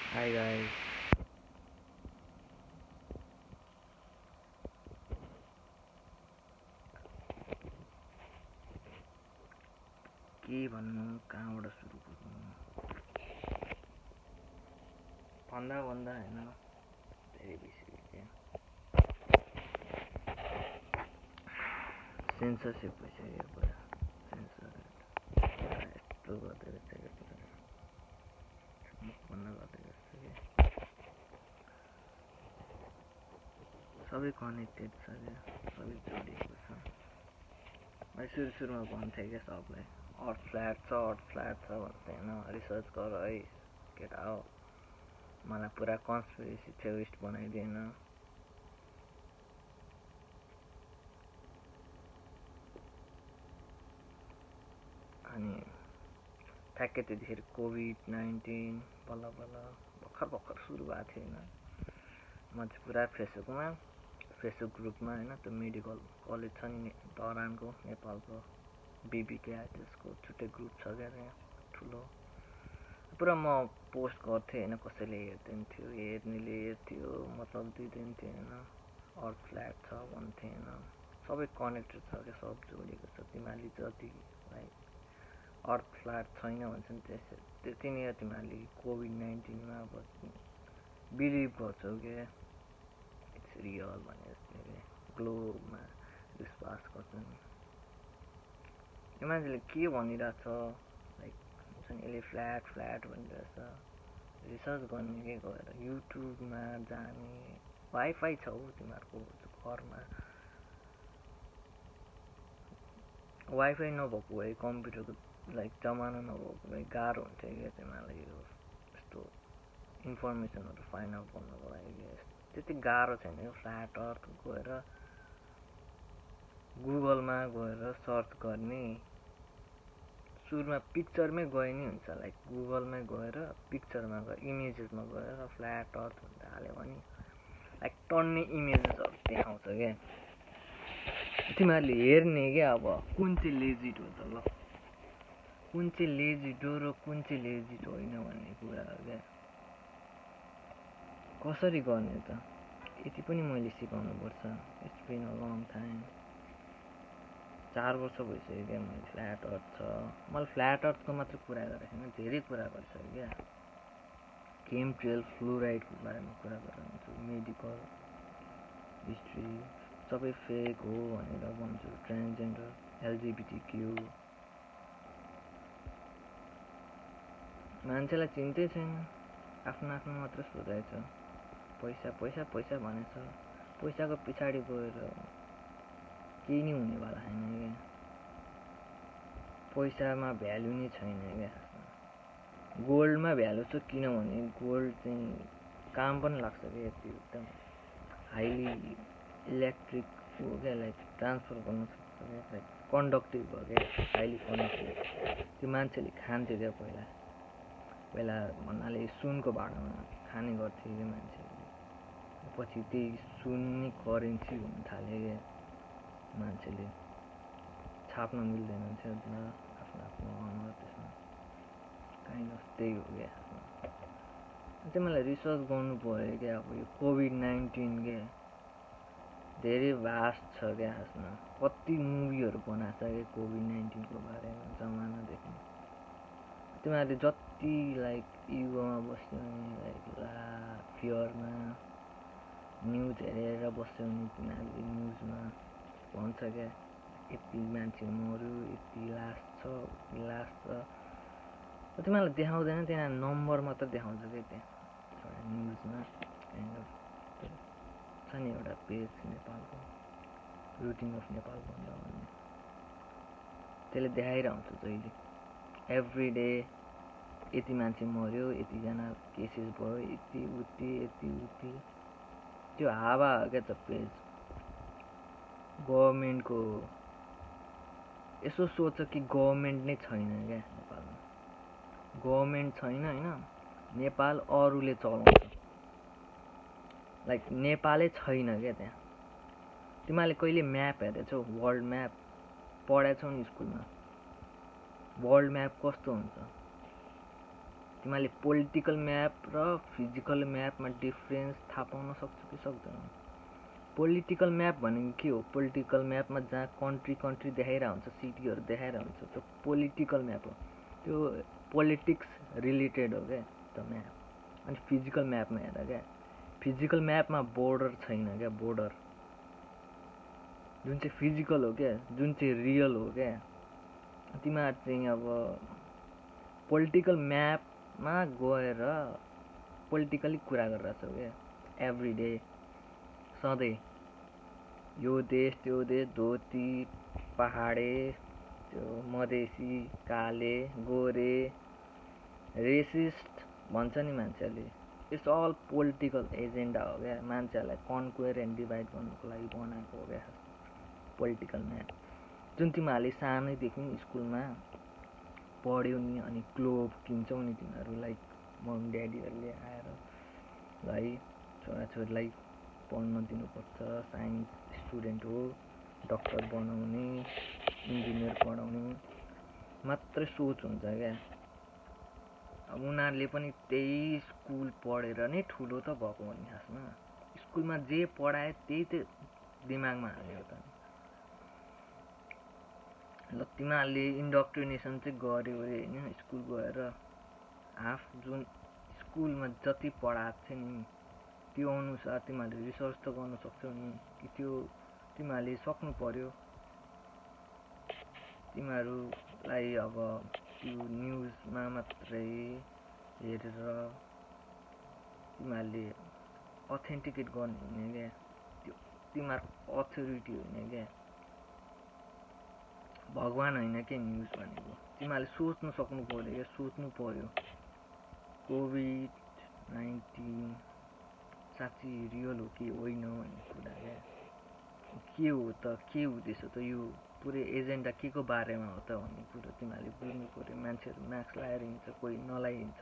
Hi guys. के भन्नु कहाँबाट सुरु गर्नु भन्दा भन्दा हैन धेरै बेसी सेन्सरसिप भइसक्यो पुरा सेन्सर यस्तो गर्दै रहेछ पुरा मुख बन्द गर्दै रहेछ सबै कनेक्टेड छ क्या सबै जोडिएको छ मैले सुरुमा भन्थेँ क्या सबलाई अर्थ फ्ल्याट छ भन्थे होइन रिसर्च गर है केटा हो मलाई पुरा कन्स्पिरेसी थ्योरिस्ट बनाइदिएन अनि ठ्याक्कै त्यतिखेर कोभिड-19 बल्ल बल्ल भर्खर सुरु भएको थियो होइन म चाहिँ पुरा फेसबुक ग्रुपमा होइन त्यो मेडिकल कलेज छ नि धरानको नेपालको बिबिके त्यसको छुट्टै ग्रुप छ क्या त्यहाँ ठुलो पुरा म पोस्ट गर्थेँ होइन कसैले हेर्दैन थियो हेर्नेले हेर्थ्यो मतलब दिँदैन थियो होइन अर्थ फ्ल्याट छ भन्थे होइन सबै कनेक्टेड छ क्या सब जोडिएको छ तिमीहरूले जति लाइक अर्थ फ्ल्याट छैन भन्छ नि त्यतिनिर तिमीहरूले कोभिड-19मा अब बिलिभ गर्छौ क्या इट्स रियल भने जस्तै क्या ग्लोबमा विश्वास गर्छन् यो मान्छेले के भनिरहेछ लाइक हुन्छ नि यसले फ्ल्याट भनिरहेछ रिसर्च गर्ने के गएर युट्युबमा जाने वाइफाई छ हौ तिमीहरूको घरमा वाइफाई नभएको भए कम्प्युटरको लाइक जमाना नभएको भए गाह्रो हुन्थ्यो क्या तिमीहरूलाई यो यस्तो इन्फर्मेसनहरू फाइन्ड आउट गर्नको लागि त्यति गाह्रो छैन यो फ्ल्याट अर्थ गएर गुगलमा गएर सर्च गर्ने सुरुमा पिक्चरमै गए नि हुन्छ लाइक गुगलमै गएर पिक्चरमा गएर इमेजेसमा गएर फ्ल्याट अर्थ भनेर हाल्यो भने लाइक टन्ने इमेजेसहरू देखाउँछ क्या तिमीहरूले हेर्ने क्या अब कुन चाहिँ लेजिट हो त ल कुन चाहिँ लेजिट हो र कुन चाहिँ लेजिट होइन भन्ने कुरा हो क्या कसरी गर्ने त यति पनि मैले सिकाउनु पर्छ it's been a long time 4 वर्ष भइसक्यो क्या मैले फ्ल्याट अर्थ छ मैले फ्ल्याट अर्थको मात्र कुरा गरेको छैन धेरै कुरा गरिसकेँ क्या केमट्रेल फ्लोराइडको बारेमा कुरा गरेर हुन्छु मेडिकल हिस्ट्री सबै फेक हो भनेर भन्छु ट्रान्सजेन्डर एलजिबिटिक्यू मान्छेलाई चिन्तै छैन आफ्नो मात्र सोचाइ छ पैसा भनेछ पैसाको पछाडि गएर केही नै हुनेवाला छैन क्या पैसामा भ्यालु नै छैन क्या गोल्डमा भ्यालु छ किनभने गोल्ड चाहिँ काम पनि लाग्छ क्या यति एकदम हाइली इलेक्ट्रिक हो क्या लाइक ट्रान्सफर गर्न सक्छ क्या लाइक कन्डक्टिभ भयो क्या हाइली कन्डक्टिभ त्यो मान्छेले खान्थ्यो क्या पहिला भन्नाले सुनको भाँडामा खाने गर्थ्यो क्या मान्छेले पछि त्यही सुन नै करेन्सी हुन थाल्यो क्या मान्छेले छाप्न मिल्दैन थियो आफ्नो अनुहार त्यसमा काइन्ड अफ त्यही हो क्या चाहिँ मलाई रिसर्च गर्नु पऱ्यो क्या अब यो कोभिड-19 क्या धेरै भास्ट छ क्या खासमा कति मुभीहरू बनाएको छ क्या कोभिड-19को बारेमा जमानादेखि तिमीहरूले जति लाइक युगमा बस्यो भने लाइक फियरमा न्युज हेरेर बस्यो भने तिमीहरूले न्युजमा भन्छ क्या यति मान्छे मऱ्यो यति लास छ तिमीहरूलाई देखाउँदैन त्यहाँ नम्बर मात्र देखाउँछ क्या त्यहाँ एउटा न्युजमा काइन्ड अफ छ नि एउटा पेज नेपालको रुटिन अफ नेपाल भनेर भन्ने त्यसले देखाइरहन्छ जहिले एभ्री डे यति मान्छे मऱ्यो यतिजना केसेस भयो यति उति त्यो हावा हो क्या त पेज गभर्मेन्टको यसो सोच कि गभर्मेन्ट नै छैन क्या नेपालमा गभर्मेन्ट छैन होइन नेपाल अरूले चलाउँछ लाइक नेपालै छैन क्या त्यहाँ तिमीहरूले कहिले म्याप हेरेछौ वर्ल्ड म्याप पढाएछौ नि स्कुलमा वर्ल्ड म्याप कस्तो हुन्छ तिमीहरूले पोलिटिकल म्याप र फिजिकल म्यापमा डिफ्रेन्स थाहा पाउन सक्छौ कि सक्दैनौ? पोलिटिकल म्याप भनेको के हो? पोलिटिकल म्यापमा जहाँ कन्ट्री देखाइरहेको हुन्छ, सिटीहरू देखाइरहेको हुन्छ, त्यो पोलिटिकल म्याप हो। त्यो पोलिटिक्स रिलेटेड हो क्या त्यो म्याप। अनि फिजिकल म्यापमा हेर क्या, फिजिकल म्यापमा बोर्डर छैन क्या, बोर्डर जुन चाहिँ फिजिकल हो क्या, जुन चाहिँ रियल हो क्या। तिमीहरू चाहिँ अब पोलिटिकल म्यापमा गएर पोलिटिकली कुरा गरिरहेछौ क्या एभ्री डे, सधैँ। यो देश त्यो देश, धोती पहाडे, त्यो मधेसी, काले, गोरे, रेसिस्ट भन्छ नि मान्छेहरूले। इट्स अल पोलिटिकल एजेन्डा हो क्या, मान्छेहरूलाई कन्क्वेयर एन्ड डिभाइड गर्नुको लागि बनाएको हो क्या पोलिटिकल म्याप। जुन तिमीहरूले सानैदेखि स्कुलमा पढ्यौ नि, अनि ग्लोब किन्छौ नि तिमीहरू, लाइक मम ड्याडीहरूले आएर भाइ छोराछोरीलाई पढ्न दिनुपर्छ, साइन्स स्टुडेन्ट हो, डक्टर बनाउने, इन्जिनियर पढाउने मात्रै सोच हुन्छ क्या। अब उनीहरूले पनि त्यही स्कुल पढेर नै ठुलो त भएको हो नि खासमा। स्कुलमा जे पढायो त्यही त दिमागमा हाल्यो त। ल तिमीहरूले इन्डक्ट्रिनेसन चाहिँ गऱ्यो अरे होइन, स्कुल गएर हाफ जुन स्कुलमा जति पढाएको थियो नि त्यो अनुसार तिमीहरूले रिसर्च त गर्न सक्छौ नि, कि त्यो तिमीहरूले सक्नु पर्यो। तिमीहरूलाई अब त्यो न्युजमा मात्रै हेरेर तिमीहरूले अथेन्टिकेट गर्ने होइन क्या, त्यो तिमीहरूको अथोरिटी होइन क्या, भगवान होइन क्या न्युज भनेको। तिमीहरूले सोच्न सक्नु पर्यो क्या, सोच्नु पर्यो कोभिड-19 साँच्ची रियल हो कि होइन भन्ने कुरा क्या। के हो त, के हुँदैछ त, यो पुरै एजेन्डा के को बारेमा हो त भन्ने कुरो तिमीहरूले बुझ्नु पर्यो। मान्छेहरू मास्क लगाएर हिँड्छ, कोही नलाइ हिँड्छ,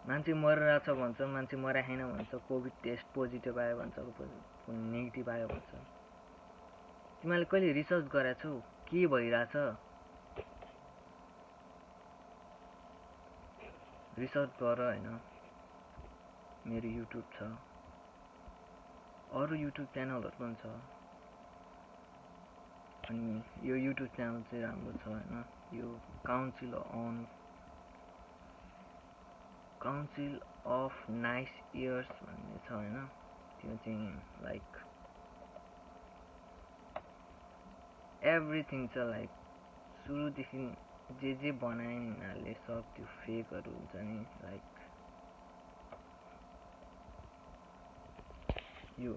मान्छे मरिरहेछ भन्छ, मान्छे मरा छैन भन्छ, कोभिड टेस्ट पोजिटिभ आयो भन्छ, नेगेटिभ आयो भन्छ। तिमीहरूले कहिले रिसर्च गरेछौ के भइरहेछ? रिसर्च गर होइन। मेरो युट्युब छ, अरू युट्युब च्यानलहरू पनि छ, अनि यो युट्युब च्यानल चाहिँ राम्रो छ होइन। यो काउन्सिल अफ नाइस इयर्स भन्ने छ होइन। त्यो चाहिँ लाइक एभ्रिथिङ छ, लाइक सुरुदेखि जे बनायो नि उनीहरूले सब त्यो फेकहरू हुन्छ नि, लाइक यो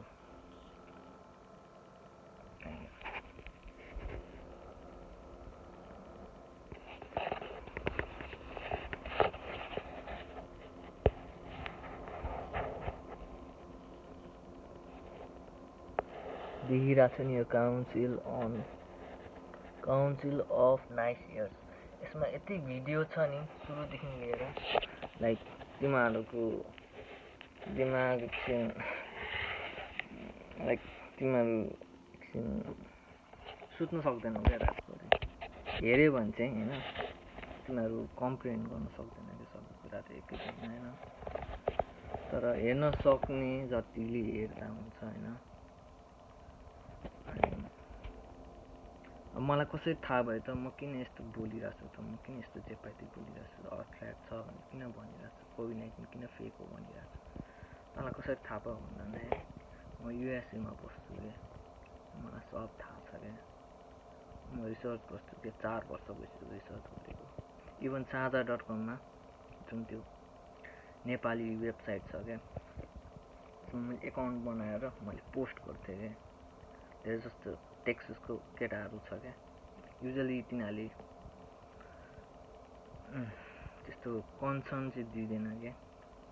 देखिरहेको छ नि, यो काउन्सिल अफ नाइस इयर्स। यसमा यति भिडियो छ नि सुरुदेखि लिएर, लाइक तिमीहरूको दिमाग एकछिन, लाइक तिमीहरू एकछिन सुत्नु सक्दैनौ क्या रातभरि हेऱ्यो भने चाहिँ होइन। तिमीहरू कम्प्रिहेन्ड गर्न सक्दैन क्या सबै कुरा त एकैछिनमा होइन, तर हेर्न सक्ने जतिले हेर्दा हुन्छ होइन। अब मलाई कसरी थाहा भयो त म किन यस्तो बोलिरहेको छु त, म किन यस्तो जेपाइटी बोलिरहेको छु, थ्रेट छ भने किन भनिरहेको छु, कोभिड-19 किन फेक हो भनिरहेको छु, मलाई कसरी थाहा भयो भन्दा म युएसएमा बस्छु क्या, मलाई सब थाहा छ क्या। म रिसर्च गर्छु क्या, 4 वर्ष भइसक्यो रिसर्च गरेको। इभन साझा.com जुन त्यो नेपाली वेबसाइट छ क्या, मैले एकाउन्ट बनाएर मैले पोस्ट गर्थेँ क्या। धेरै जस्तो टेक्ससको केटाहरू छ क्या, युजली तिनीहरूले त्यस्तो कन्सर्न चाहिँ दिँदैन क्या,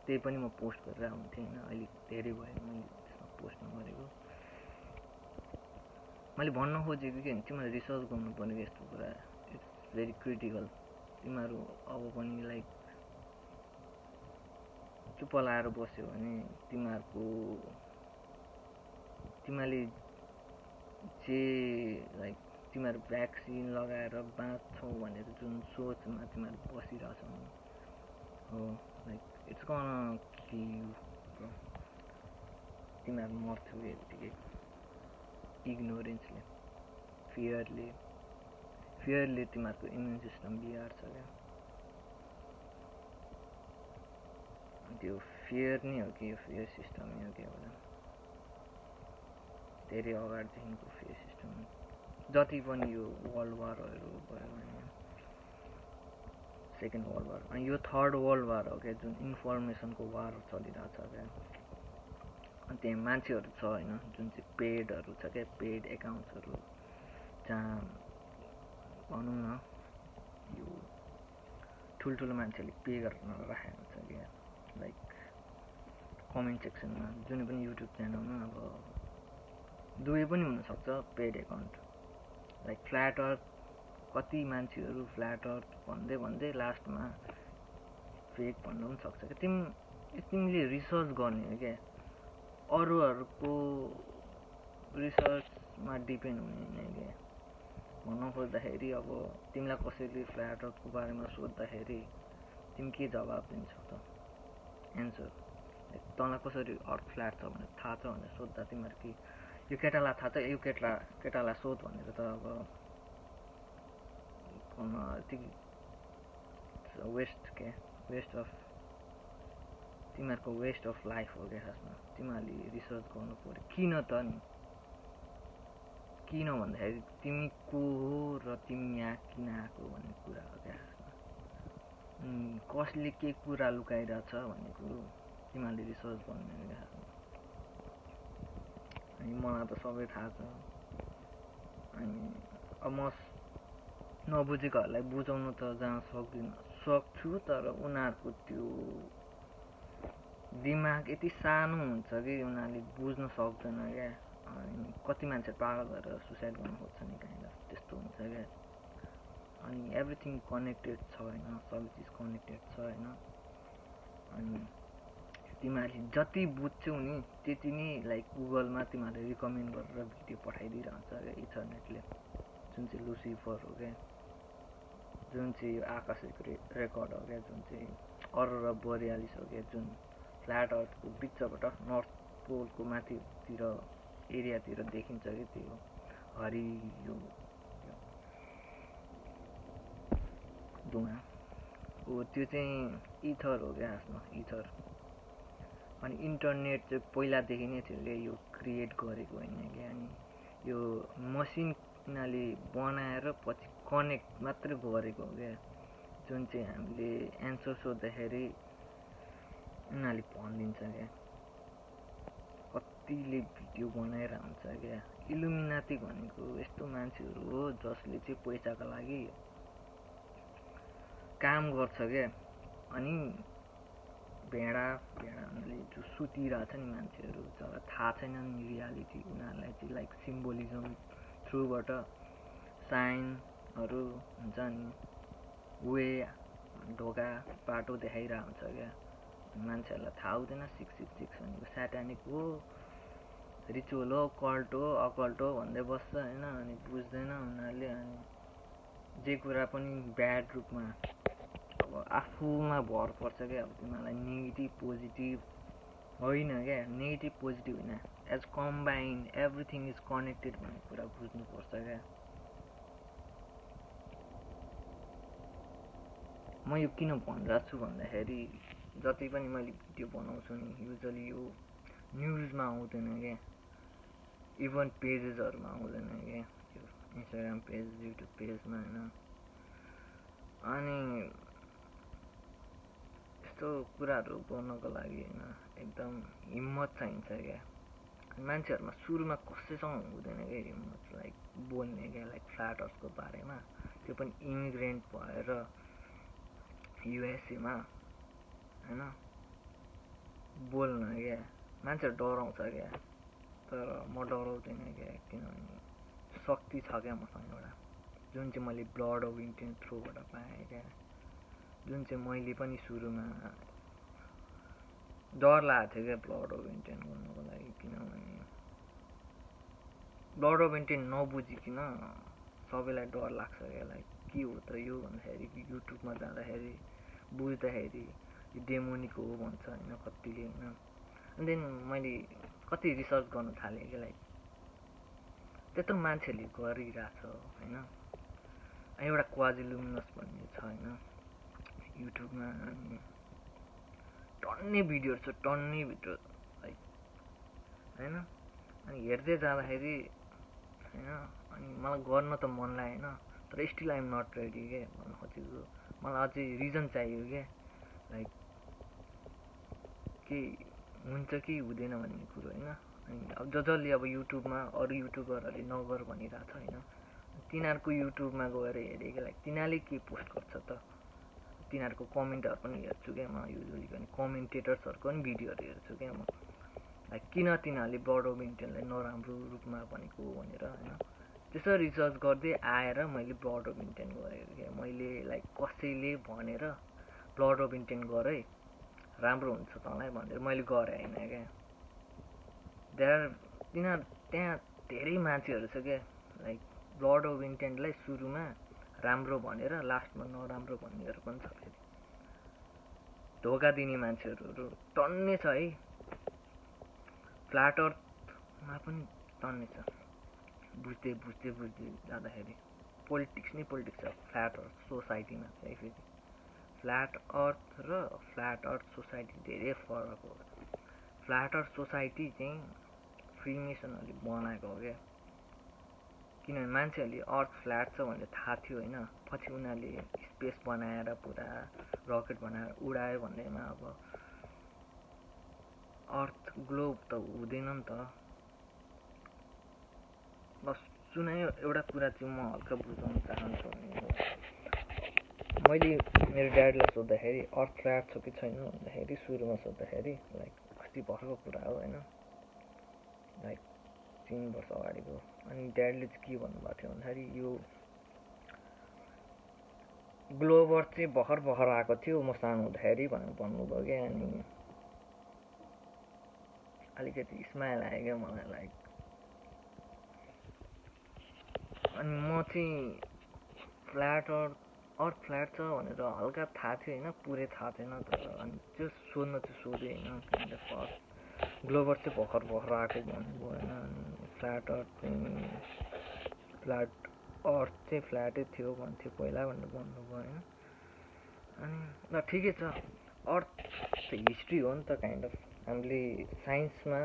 त्यही पनि म पोस्ट गरेर हुन्थेँ होइन। अहिले धेरै भयो मैले त्यसमा पोस्ट नगरेको। मैले भन्न खोजेको के भने तिमीहरूले रिसर्च गर्नुपर्ने कि यस्तो कुरा, इट्स भेरी क्रिटिकल। तिमीहरू अब पनि लाइक चुप्प लाएर बस्यो भने तिमीहरूले जे लाइक तिमीहरू भ्याक्सिन लगाएर बाँच्छौ भनेर जुन सोचमा तिमीहरू बसिरहेछौ नि, हो like it's gun kill you bro तिमीहरू मर्थ्यौ यतिकै इग्नोरेन्सले फियरले तिमीहरूको इम्युन सिस्टम बिगार्छ क्या त्यो फियर नै हो कि यो फियर सिस्टम नै हो क्या होला धेरै अगाडिदेखिको फियर सिस्टम जति पनि यो वर्ल्ड वारहरू भयो भने सेकेन्ड वर्ल्ड वार अनि यो थर्ड वर्ल्ड वार हो क्या जुन इन्फर्मेसनको वार चलिरहेछ क्या अनि त्यहाँ मान्छेहरू छ होइन जुन चाहिँ पेडहरू छ क्या पेड एकाउन्ट्सहरू जहाँ भनौँ न यो ठुल्ठुलो मान्छेले पे गरेर राखेको हुन्छ क्या लाइक कमेन्ट सेक्सनमा जुनै पनि युट्युब च्यानलमा अब दुवै पनि हुनसक्छ पेड एकाउन्ट लाइक फ्ल्याट अर्थ कति मान्छेहरू फ्ल्याट अर्थ भन्दै लास्टमा फेक भन्नु पनि सक्छ क्या तिमीले रिसर्च गर्ने हो क्या अरूहरूको रिसर्चमा डिपेन्ड हुने होइन क्या भन्न खोज्दाखेरि अब तिमीलाई कसैले फ्ल्याट अर्थको बारेमा सोद्धाखेरि तिमी के जवाब दिन्छौ त एन्सर तँलाई कसरी अर्थ फ्ल्याट छ भनेर थाहा छ भनेर सोद्धा तिमीहरू कि यो केटालाई थाहा छ यो केटालाई सोध भनेर त अब वेस्ट अफ तिमीहरूको वेस्ट अफ लाइफ हो क्या खासमा तिमीहरूले रिसर्च गर्नु पऱ्यो किन त नि किन भन्दाखेरि तिमी को हो र तिमी यहाँ किन आएको भन्ने कुरा हो क्या खासमा कसले के कुरा लुकाइरहेछ भन्ने कुरो तिमीहरूले रिसर्च गर्नु हो क्या खासमा अनि मलाई त सबै थाहा छ अनि अब म नबुझेकोहरूलाई बुझाउनु त जहाँ सक्छु तर उनीहरूको त्यो दिमाग यति सानो हुन्छ कि उनीहरूले बुझ्न सक्दैन क्या अनि कति मान्छे पागल भएर सुसाइड गर्न खोज्छ नि काइन्ड अफ त्यस्तो हुन्छ क्या अनि एभ्रिथिङ कनेक्टेड छ होइन सबै चिज कनेक्टेड छ होइन अनि तिमीहरूले जति बुझ्छौ नि त्यति नै लाइक गुगलमा तिमीहरूले रिकमेन्ड गरेर भिडियो पठाइदिइरहन्छ क्या इन्टरनेटले जुन चाहिँ लुसिफर हो क्या जुन चाहिँ यो आकाशिक रेकर्ड हो क्या जुन चाहिँ अरोरा बोरियालिस हो क्या जुन फ्ल्याट अर्थको बिचबाट नर्थ पोलको माथितिर एरियातिर देखिन्छ कि त्यो हरियो धुवा हो त्यो चाहिँ इथर हो क्या खासमा इथर अनि इन्टरनेट चाहिँ पहिलादेखि नै थियो क्या यो क्रिएट गरेको होइन क्या अनि यो मसिन यिनीहरूले बनाएर पछि कनेक्ट मात्रै गरेको हो क्या जुन चाहिँ हामीले एन्सर सोद्धाखेरि यिनीहरूले भनिदिन्छ क्या कतिले भिडियो बनाएर हुन्छ क्या इलुमिनाती भनेको यस्तो मान्छेहरू हो जसले चाहिँ पैसाको लागि काम गर्छ क्या अनि भेडाले जो सुतिरहेछ नि मान्छेहरू जसलाई थाहा छैन नि रियालिटी उनीहरूलाई चाहिँ लाइक सिम्बोलिजम थ्रुबाट साइनहरू हुन्छ नि वे ढोका बाटो देखाइरहेको हुन्छ क्या मान्छेहरूलाई थाहा हुँदैन 666 भनेको स्याटानिक हो रिचुअल हो कल्ट हो अकल्ट हो भन्दै बस्छ होइन अनि बुझ्दैन उनीहरूले अनि जे कुरा पनि ब्याड रूपमा अब आफूमा भर पर्छ क्या अब तिमीहरूलाई नेगेटिभ पोजिटिभ होइन क्या नेगेटिभ पोजिटिभ होइन as combined everything is connected भन्ने कुरा बुझ्नुपर्छ क्या म यो किन भनिरहेको छु भन्दाखेरि जति पनि मैले भिडियो बनाउँछु नि युजली यो न्युजमा आउँदैन क्या इभन पेजेसहरूमा आउँदैन क्या यो इन्स्टाग्राम पेज युट्युब पेजमा होइन अनि यस्तो कुराहरू गर्नको लागि होइन एकदम हिम्मत चाहिन्छ क्या मान्छेहरूमा सुरुमा कसैसँग हुँदैन क्या हिम्मत लाइक बोल्ने क्या लाइक फ्ल्याट अर्थको बारेमा त्यो पनि इमिग्रेन्ट भएर युएसएमा होइन बोल्न क्या मान्छेहरू डराउँछ क्या तर म डराउँदैन क्या किनभने शक्ति छ क्या मसँग एउटा जुन चाहिँ मैले ब्लड अफ इन्डियन थ्रुबाट पाएँ क्या जुन चाहिँ मैले पनि सुरुमा डर लागेको थियो क्या ब्लड अफ इन्डियन गर्नुको लागि किनभने ब्लड अफ इन्डियन नबुझिकन सबैलाई डर लाग्छ क्या लाइक के हो त यो भन्दाखेरि युट्युबमा जाँदाखेरि बुझ्दाखेरि यो डेमोनिक हो भन्छ होइन कतिले होइन। अनि देन मैले कति रिसर्च गर्नु थालेँ कि लाइक त्यत्रो मान्छेहरूले गरिरहेछ होइन। एउटा क्वाजिलुमिनस भन्ने छ होइन युट्युबमा, अनि टन्नै भिडियोहरू छ, टन्नै भिडियो लाइक होइन। अनि हेर्दै जाँदाखेरि होइन, अनि मलाई गर्न त मन लागेन, तर स्टिल आइएम नट रेडी के भन्नु खोजेको। मलाई अझै रिजन चाहियो क्या, लाइक के हुन्छ कि हुँदैन भन्ने कुरो होइन। अनि अब जसले अब युट्युबमा अरू युट्युबरहरूले नगर भनिरहेको छ होइन, तिनीहरूको युट्युबमा गएर हेरेँ कि लाइक तिनीहरूले के पोस्ट गर्छ त, तिनीहरूको कमेन्टहरू पनि हेर्छु क्या म युजली, अनि कमेन्टेटर्सहरूको पनि भिडियोहरू हेर्छु क्या म, लाइक किन तिनीहरूले ब्लड अफ इन्टेन्टलाई नराम्रो रूपमा भनेको भनेर होइन। त्यसो रिसर्च गर्दै आएर मैले ब्लड अफ इन्टेन्ट गरेको क्या। मैले लाइक कसैले भनेर ब्लड अफ इन्टेन्ट गरे राम्रो हुन्छ तँलाई भनेर मैले गरेँ होइन क्या। त्यहाँ धेरै मान्छेहरू छ क्या, लाइक ब्लड अफ इन्टेन्टलाई सुरुमा राम्रो भनेर लास्टमा नराम्रो भन्नेहरू पनि छ फेरि, धोका दिने मान्छेहरू टन्नै छ है। फ्ल्याट अर्थमा पनि टन्नै छ। बुझ्दै जाँदाखेरि पोलिटिक्स नै पोलिटिक्स छ फ्ल्याट अर्थ सोसाइटीमा चाहिँ। फेरि फ्ल्याट अर्थ र फ्ल्याट अर्थ सोसाइटी धेरै फरक हो। फ्ल्याट अर्थ सोसाइटी चाहिँ फ्रिमेसनहरूले बनाएको हो क्या, किनभने मान्छेहरूले अर्थ फ्ल्याट छ भनेर थाहा थियो होइन, पछि उनीहरूले स्पेस बनाएर पुरा रकेट बनाएर उडायो भन्दैमा अब अर्थ ग्लोब त हुँदैन नि त। बस सुनायो एउटा कुरा चाहिँ म हल्का बुझाउन चाहन्छु भने, मैले मेरो ड्याडीलाई सोद्धाखेरि अर्थ फ्ल्याट छ कि छैन भन्दाखेरि सुरुमा सोद्धाखेरि लाइक अस्ति भर्खरको कुरा हो होइन, लाइक 3 वर्ष अगाडिको। अनि ड्याडीले चाहिँ के भन्नुभएको थियो भन्दाखेरि यो ग्लोब अर्थ चाहिँ भर्खर आएको थियो म सानो हुँदाखेरि भनेर भन्नुभयो क्या। अनि अलिकति स्माइल आयो क्या मलाई लाइक। अनि म चाहिँ फ्ल्याट अर्थ फ्ल्याट छ भनेर हल्का थाहा थियो होइन, पुरै थाहा थिएन तर। अनि त्यो सोध्न चाहिँ सोधेँ होइन, काइन्ड अफ अर्थ ग्लोब अर्थ चाहिँ भर्खर आएको भन्नुभयो होइन। अनि फ्ल्याट अर्थ चाहिँ फ्ल्याटै थियो भन्थ्यो पहिला भनेर भन्नुभयो होइन। अनि ल ठिकै छ, अर्थ त हिस्ट्री हो नि त काइन्ड अफ। हामीले साइन्समा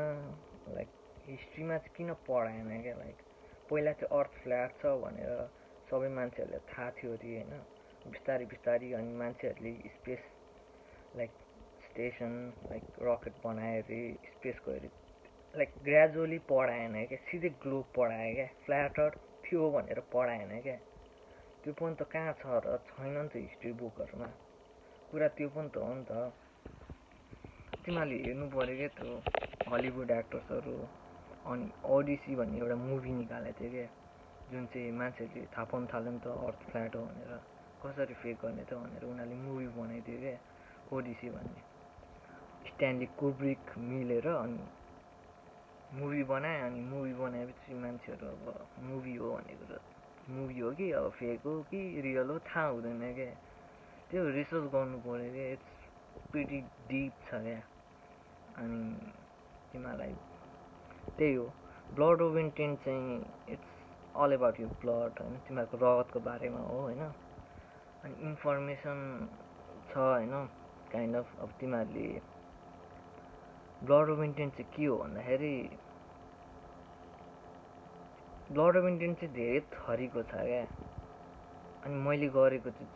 लाइक हिस्ट्रीमा चाहिँ किन पढाएन क्या, लाइक पहिला चाहिँ अर्थ फ्ल्याट छ भनेर सबै मान्छेहरूलाई थाहा थियो अरे होइन। बिस्तारै अनि मान्छेहरूले space like station like rocket बनायो अरे, स्पेस गयो अरे, लाइक ग्रेजुअली पढाएन क्या, सिधै ग्लोब पढायो क्या। फ्ल्याट अर्थ थियो भनेर पढाएन क्या। त्यो पनि त कहाँ छ र, छैन नि त हिस्ट्री बुकहरूमा। कुरा त्यो पनि त हो नि त। तिमीहरूले हेर्नु पऱ्यो क्या त्यो हलिउड एक्टर्सहरू। अनि ओडिसी भन्ने एउटा मुभी निकालेको थियो क्या, जुन चाहिँ मान्छेहरूले थाहा पाउनु थाल्यो नि त अर्थ फ्ल्याट हो भनेर, कसरी फेक गर्ने त भनेर उनीहरूले मुभी बनाइदियो क्या ओडिसी भन्ने। स्ट्यानली कुब्रिक मिलेर अनि मुभी बनाए। अनि मुभी बनाएपछि मान्छेहरू अब मुभी हो भन्ने कुरो, मुभी हो कि अब फेक हो कि रियल हो थाहा हुँदैन क्या। त्यो रिसर्च गर्नु पऱ्यो क्या, इट्स प्रिटी डिप छ क्या। अनि तिमीहरूलाई त्यही हो ब्लड अफ इन्टेन्ट चाहिँ इट्स अल एबाउट यो ब्लड होइन, तिमीहरूको रगतको बारेमा हो होइन। अनि इन्फर्मेसन छ होइन काइन्ड अफ। अब तिमीहरूले ब्लड अफ इन्टेन्ट चाहिँ के हो भन्दाखेरि, ब्लड अफ इन्टेन्ट चाहिँ धेरै थरीको छ क्या। अनि मैले गरेको चाहिँ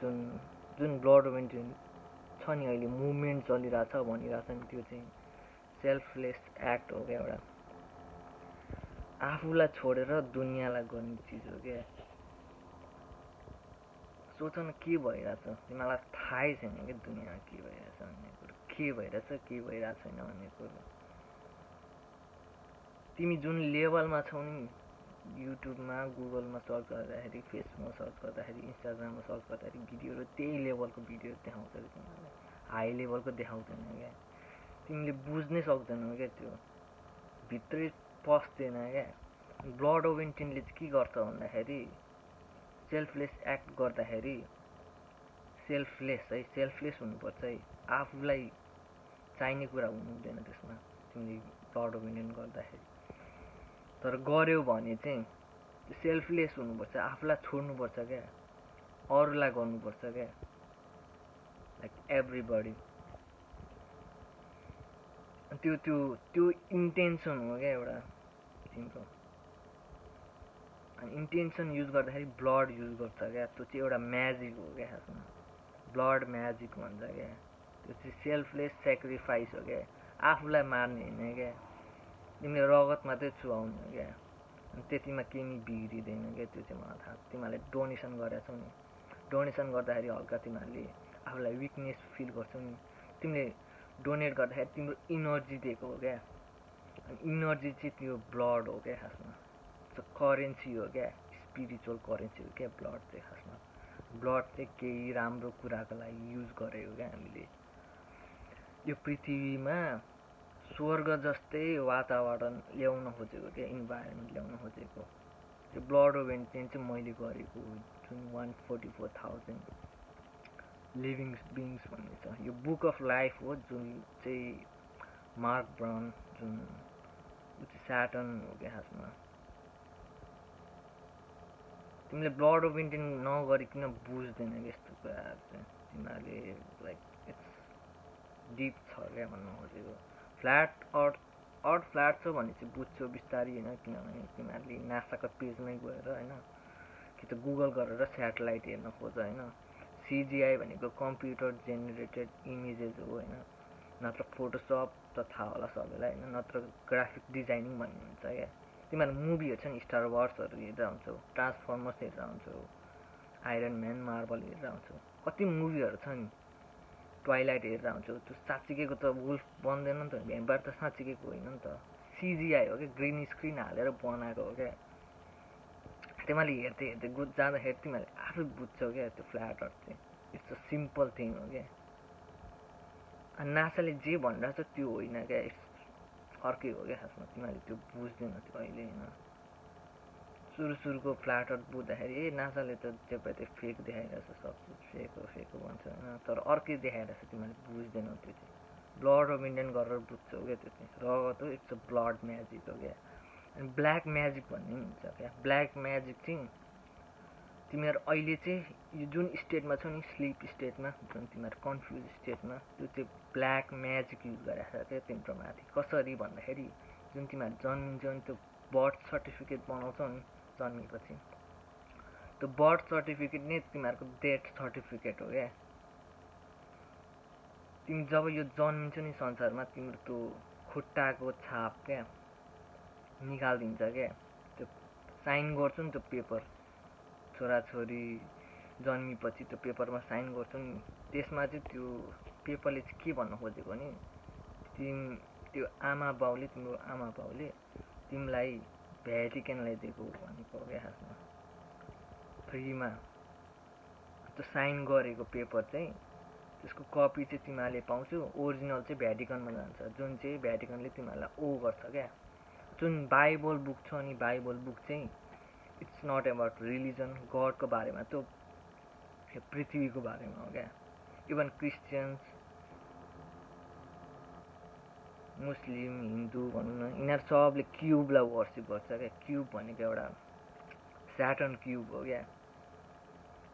जुन ब्लड अफ इन्टेन्ट छ नि, अहिले मुभमेन्ट चलिरहेछ भनिरहेछ नि, त्यो चाहिँ सेल्फलेस एक्ट हो क्या। एउटा आफूलाई छोडेर दुनियाँलाई गर्ने चिज हो क्या। सोच न के भइरहेछ, तिमीलाई थाहै छैन कि दुनियाँमा के भइरहेछ भन्ने कुरो, के भइरहेछ के भइरहेको छैन भन्ने कुरो। तिमी जुन लेभलमा छौ नि, युट्युबमा गुगलमा सर्च गर्दाखेरि, फेसबुकमा सर्च गर्दाखेरि, इन्स्टाग्राममा सर्च गर्दाखेरि भिडियोहरू त्यही लेभलको भिडियो देखाउँछ कि तिमीलाई, हाई लेभलको देखाउँदैन क्या। तिमीले बुझ्नै सक्दैनौ क्या, त्यो भित्रै पस्दैन क्या। ब्लड अफ इन्टेन्टले चाहिँ के गर्छ भन्दाखेरि, सेल्फलेस एक्ट गर्दाखेरि, सेल्फलेस हुनुपर्छ है, आफूलाई चाहिने कुरा हुनु हुँदैन त्यसमा तिमीले ब्लड डोनेट गर्दाखेरि। तर गर्यौ भने चाहिँ सेल्फलेस हुनुपर्छ, आफूलाई छोड्नुपर्छ क्या, अरूलाई गर्नुपर्छ क्या, लाइक एभ्रीबडी। त्यो त्यो त्यो इन्टेन्सन हो क्या एउटा तिम्रो। अनि इन्टेन्सन युज गर्दाखेरि ब्लड युज गर्छ क्या, त्यो चाहिँ एउटा म्याजिक हो क्या खासमा, ब्लड म्याजिक भन्छ क्या। त्यो चाहिँ सेल्फलेस सेक्रिफाइस हो क्या, आफूलाई मार्ने होइन क्या, तिमीले रगत मात्रै चुहाउने हो क्या। अनि त्यतिमा केही बिग्रिँदैन क्या, त्यो चाहिँ मलाई थाहा। तिमीहरूले डोनेसन गरेका छौ नि, डोनेसन गर्दाखेरि हल्का तिमीहरूले आफूलाई विकनेस फिल गर्छौ नि, तिमीले डोनेट गर्दाखेरि तिम्रो इनर्जी दिएको हो क्या। अनि इनर्जी चाहिँ त्यो ब्लड हो क्या खासमा, त्यो करेन्सी हो क्या, स्पिरिचुअल करेन्सी हो क्या ब्लड चाहिँ खासमा। ब्लड चाहिँ केही राम्रो कुराको लागि युज गरेको क्या हामीले। यो पृथ्वीमा स्वर्ग जस्तै वातावरण ल्याउन खोजेको क्या, इन्भाइरोमेन्ट ल्याउन खोजेको। त्यो ब्लड डोनेसन चाहिँ मैले गरेको जुन 144,000 लिभिङ बिङ्स भन्ने छ। यो बुक अफ लाइफ हो जुन चाहिँ मार्क ब्राउन, जुन स्याटर्न हो क्या खासमा। तिमीले ब्लड डोनेसन नगरिकन बुझ्दैन कि यस्तो कुराहरू चाहिँ, तिमीहरूले लाइक इट्स डिप छ क्या भन्नु खोजेको। फ्ल्याट अर्थ फ्ल्याट छ भने चाहिँ बुझ्छौ बिस्तारै होइन, किनभने तिमीहरूले नासाको पेजमै गएर होइन, कि त गुगल गरेर स्याटेलाइट हेर्न खोज होइन। सिजिआई भनेको कम्प्युटर जेनेरेटेड इमेजेस हो होइन, नत्र फोटोसप त थाहा होला सबैलाई होइन, नत्र ग्राफिक डिजाइनिङ भन्ने हुन्छ क्या। तिमीहरू मुभी हेर्छ नि, स्टार वार्सहरू हेरेर हुन्छौ, ट्रान्सफर्मर्स हेरेर हुन्छौ, आइरन म्यान, मार्बल हेरेर हुन्छौ, कति मुभीहरू छ नि, ट्वाइलाइट हेरेर हुन्छौ। त्यो साँच्चीको त वुल्फ बन्दैन नि त, भ्याम्पायर त साँच्चीको होइन नि त, सिजिआई हो क्या, ग्रिन स्क्रिन हालेर बनाएको हो क्या। तिमीहरूले हेर्दै हेर्दै जाँदाखेरि तिमीहरूले आफै बुझ्छौ क्या त्यो फ्ल्याट अर्थ चाहिँ इट्स अ सिम्पल थिङ हो क्या। अनि नासाले जे भनिरहेको छ त्यो होइन क्या, इट्स अर्कै हो क्या खासमा। तिमीहरूले त्यो बुझ्दैन थियो अहिले होइन। सुरुको फ्ल्याट अर्थ बुझ्दाखेरि नासाले त जे पायो त्यो फेक देखाइरहेछ, सब फेक हो भन्छ होइन, तर अर्कै देखाइरहेछ, तिमीहरूले बुझ्दैनौ त्यो चाहिँ। ब्लड मेन्टेन गरेर बुझ्छौ क्या त्यो चाहिँ, रगत हो, इट्स अ ब्लड म्याजिक हो क्या। अनि ब्ल्याक म्याजिक भन्ने पनि हुन्छ क्या। ब्ल्याक म्याजिक चाहिँ तिमीहरू अहिले चाहिँ यो जुन स्टेटमा छौ नि, स्लिप स्टेटमा, जुन तिमीहरू कन्फ्युज स्टेटमा, त्यो चाहिँ ब्ल्याक म्याजिक युज गरेको छ क्या तिम्रो माथि। कसरी भन्दाखेरि जुन तिमीहरू जन्मिन्छौ नि, त्यो बर्थ सर्टिफिकेट बनाउँछौ नि जन्मेपछि, त्यो बर्थ सर्टिफिकेट नै तिमीहरूको डेथ सर्टिफिकेट हो क्या। तिमी जब यो जन्मिन्छौ नि संसारमा, तिम्रो त्यो खुट्टाको छाप क्या निकालिदिन्छ क्या, त्यो साइन गर्छौ नि त्यो पेपर, छोराछोरी जन्मेपछि त्यो पेपरमा साइन गर्छौ नि, त्यसमा चाहिँ त्यो पेपरले चाहिँ के भन्न खोजेको भने त्यो आमा बाउले, तिम्रो आमा बाउले तिमीलाई भ्याटिकनलाई दिएको भनेको हो क्या खासमा, फ्रीमा। त्यो साइन गरेको पेपर चाहिँ, त्यसको कपी चाहिँ तिमीहरूले पाउँछौ, ओरिजिनल चाहिँ भ्याटिकनमा जान्छ, जुन चाहिँ भ्याटिकनले तिमीहरूलाई ओ गर्छ क्या। जुन बाइबल बुक छ नि, बाइबल बुक चाहिँ इट्स नट एबाउट रिलिजन, गडको बारेमा, त्यो पृथ्वीको बारेमा हो क्या। इभन क्रिस्चियन्स, मुस्लिम, हिन्दू भनौँ न, यिनीहरू सबले क्युबलाई वर्सिप गर्छ क्या। क्युब भनेको एउटा स्याटर्न क्युब हो क्या।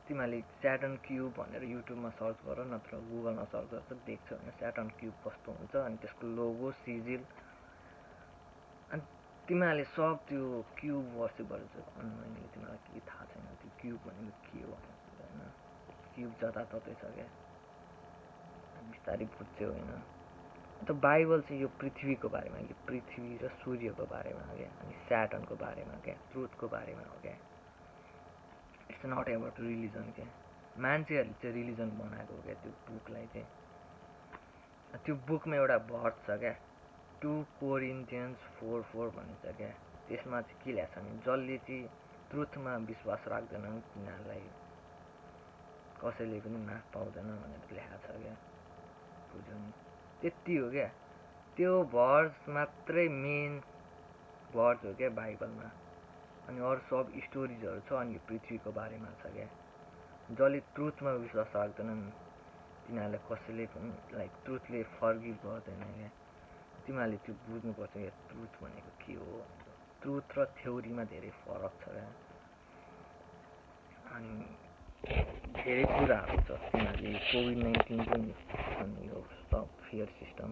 तिमीहरूले स्याटर्न क्युब भनेर युट्युबमा सर्च गर, नत्र गुगलमा सर्च गर्छ, देख्छौ होइन स्याटर्न क्युब कस्तो हुन्छ, अनि त्यसको लोगो, सिजिल। अनि तिमीहरूले सब त्यो क्युब वर्सिप गर्छ। अनि मैले तिमीलाई के थाहा छैन त्यो क्युब भनेको के हो होइन, क्युब जताततै छ क्या, बिस्तारै बुझ्छौ होइन। अन्त बाइबल चाहिँ यो पृथ्वीको बारेमा, यो पृथ्वी र सूर्यको बारेमा हो क्या, अनि स्याटर्नको बारेमा क्या, ट्रुथको बारेमा हो क्या। इट्स नट एबाउट रिलिजन क्या। मान्छेहरूले चाहिँ रिलिजन बनाएको हो क्या त्यो बुकलाई चाहिँ। त्यो बुकमा एउटा भर्स छ क्या, 2 कोरिन्थियन्स 4:4 भन्ने छ क्या। त्यसमा चाहिँ के ल्याएको छ भने, जसले चाहिँ ट्रुथमा विश्वास राख्दैनन् तिनीहरूलाई कसैले पनि माफ पाउँदैन भनेर लेखाएको छ क्या, बुझ्यौ नि। त्यति हो क्या, त्यो भर्स मात्रै मेन भर्स हो क्या बाइबलमा। अनि अरू सब स्टोरिजहरू छ, अनि यो पृथ्वीको बारेमा छ क्या। जसले ट्रुथमा विश्वास राख्दैनन् तिनीहरूलाई कसैले पनि लाइक ट्रुथले फर्गिभ गर्दैन क्या। तिमीहरूले त्यो बुझ्नुपर्छ क्या ट्रुथ भनेको के हो। ट्रुथ र थ्योरीमा धेरै फरक छ क्या। अनि धेरै कुराहरू छ तिमीहरूले कोभिड-19 पनि अनि यो सब फियर सिस्टम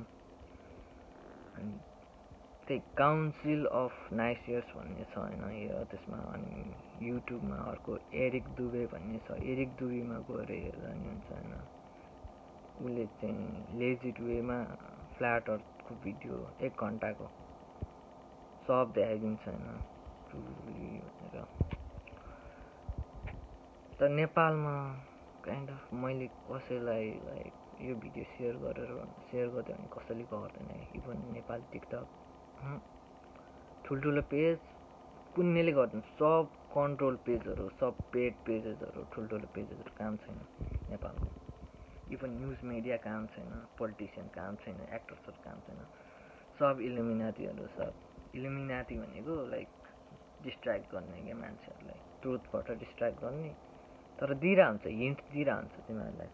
अनि त्यही काउन्सिल अफ नाइसियर्स भन्ने छ होइन यो त्यसमा। अनि युट्युबमा अर्को एरिक दुबे भन्ने छ। एरिक दुबेमा गएर हेर्दा नि हुन्छ होइन। उसले चाहिँ लेजिट वेमा फ्ल्याट अर्थको भिडियो 1 घन्टाको सब देखाइदिन्छ होइन भनेर। तर नेपालमा काइन्ड अफ मैले कसैलाई लाइक यो भिडियो सेयर गरिदियो भने कसैले गर्दैन। इभन नेपाल टिकटक ठुल्ठुलो पेज पुण्यले गर्दैन। सब कन्ट्रोल पेजहरू, सब पेड पेजेसहरू, ठुल्ठुलो पेजेसहरू काम छैन नेपालको। इभन न्युज मिडिया काम छैन, पोलिटिसियन काम छैन, एक्टर्सहरू काम छैन, सब इल्युमिनाटीहरू छ। इल्युमिनाटी भनेको लाइक डिस्ट्र्याक्ट गर्ने क्या मान्छेहरूलाई, ट्रुथबाट डिस्ट्र्याक्ट गर्ने। तर दिइरह हुन्छ, हिन्ट दिइरह हुन्छ तिमीहरूलाई।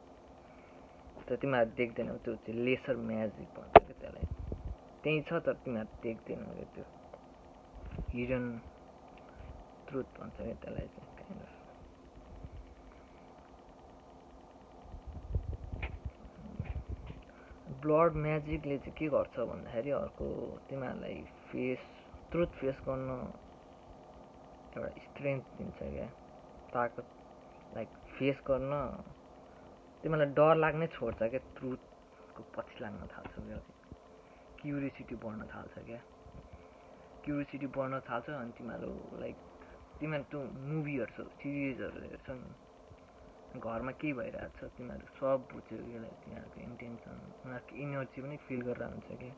तर तिमीहरू देख्दैनौ। त्यो चाहिँ लेसर म्याजिक भन्छ क्या त्यसलाई। त्यही छ तर तिमीहरू देख्दैनौ क्या। त्यो हिडन ट्रुथ भन्छ क्या त्यसलाई चाहिँ काइन्ड अफ। ब्लड म्याजिकले चाहिँ के गर्छ भन्दाखेरि अर्को तिमीहरूलाई ट्रुथ फेस गर्न एउटा स्ट्रेन्थ दिन्छ क्या, ताकत। लाइक फेस गर्न तिमीलाई डर लाग्नै छोड्छ क्या। ट्रुथको पछि लाग्न थाल्छ क्या। क्युरियोसिटी बढ्न थाल्छ क्या। क्युरियोसिटी बढ्न थाल्छ अनि तिमीहरू लाइक तिमीहरू त्यो मुभीहरू छ, सिरिजहरू हेर्छ नि, घरमा के भइरहेको छ तिमीहरू सब बुझ्यो कि लाइक तिनीहरूको इन्टेन्सन, उनीहरूको इनर्जी पनि फिल गरेर हुन्छ कि।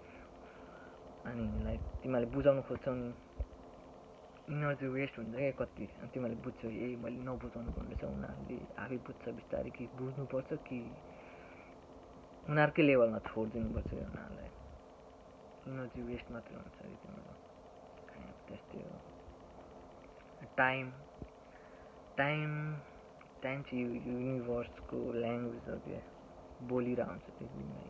अनि लाइक तिमीहरूले बुझाउनु खोज्छौ नि, इनर्जी वेस्ट हुन्छ क्या कति। तिमीहरूले बुझ्छौ मैले नबुझाउनु पर्ने रहेछ, उनीहरूले आफै बुझ्छ बिस्तारै कि बुझ्नुपर्छ कि उनीहरूकै लेभलमा छोडिदिनुपर्छ कि उनीहरूलाई। इनर्जी वेस्ट मात्रै हुन्छ कि तिमीहरू। त्यस्तै हो। टाइम चाहिँ युनिभर्सको ल्याङ्ग्वेज हो क्या, बोलिरहेको हुन्छ त्यो दिनलाई।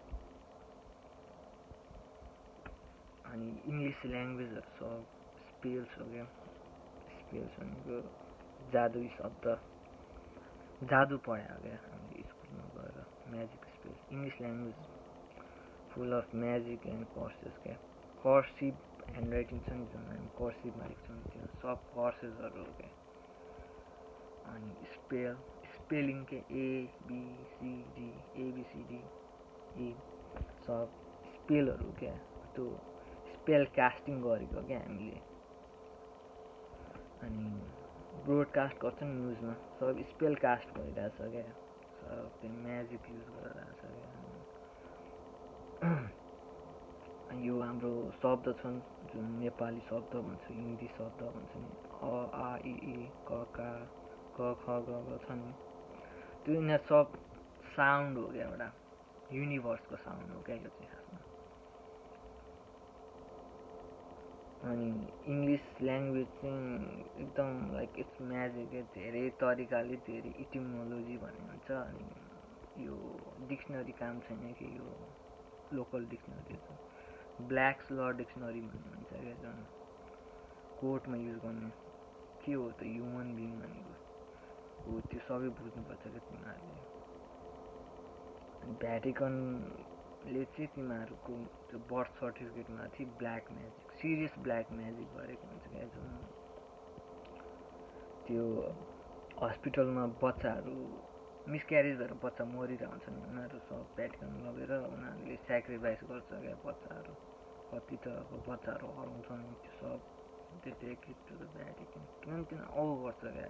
अनि इङ्ग्लिस ल्याङ्ग्वेजहरू छ, स्पेल्स हो क्या। स्पेल्स भनेको जादुई शब्द, जादु पढायो क्या हामीले स्कुलमा गएर। Magic spells, English language full of magic and curses क्या। कर्सिभ ह्यान्ड राइटिङ छ नि, जुन हामी कर्सिभमा लेख्छौँ त्यो सब कर्सेसहरू हो क्या। अनि स्पेलिङ के ABCD सब स्पेलहरू क्या। त्यो स्पेल कास्टिङ गरेको क्या हामीले। अनि ब्रोडकास्ट गर्छ नि न्युजमा, सब स्पेल कास्ट भइरहेछ क्या। सब त्यो म्याजिक युज गरिरहेछ क्या। यो हाम्रो शब्द छन् जुन नेपाली शब्द भन्छ, हिन्दी शब्द भन्छ नि, अ आ इ ई क का क ख ग घ छ नि, त्यो यिनीहरू सब साउन्ड हो क्या। एउटा युनिभर्सको साउन्ड हो क्या यो चाहिँ खासमा। अनि इङ्ग्लिस ल्याङ्ग्वेज चाहिँ एकदम लाइक इट्स म्याजिक। धेरै तरिकाले धेरै इटिमोलोजी भन्ने हुन्छ। अनि यो डिक्सनरी काम छैन कि यो लोकल डिक्सनरी छ, ब्ल्याक्स ल डिक्सनरी भन्ने हुन्छ क्या, जुन कोर्टमा युज गर्ने। के हो त ह्युमन बिङ भनेको हो, त्यो सबै बुझ्नुपर्छ क्या तिमीहरूले। भ्याटिकनले चाहिँ तिमीहरूको त्यो बर्थ सर्टिफिकेटमाथि black magic, serious black magic गरेको हुन्छ क्या। जुन त्यो हस्पिटलमा बच्चाहरू मिसक्यारेज भएर बच्चा मरिरहेको हुन्छ नि, उनीहरू सब भ्याटिकन लगेर उनीहरूले सेक्रिफाइस गर्छ क्या बच्चाहरू। कति त अब बच्चाहरू हराउँछ नि, त्यो सब डेडिकेटेड टु द भ्याटिकन। किनभने तिनीहरू गर्छ क्या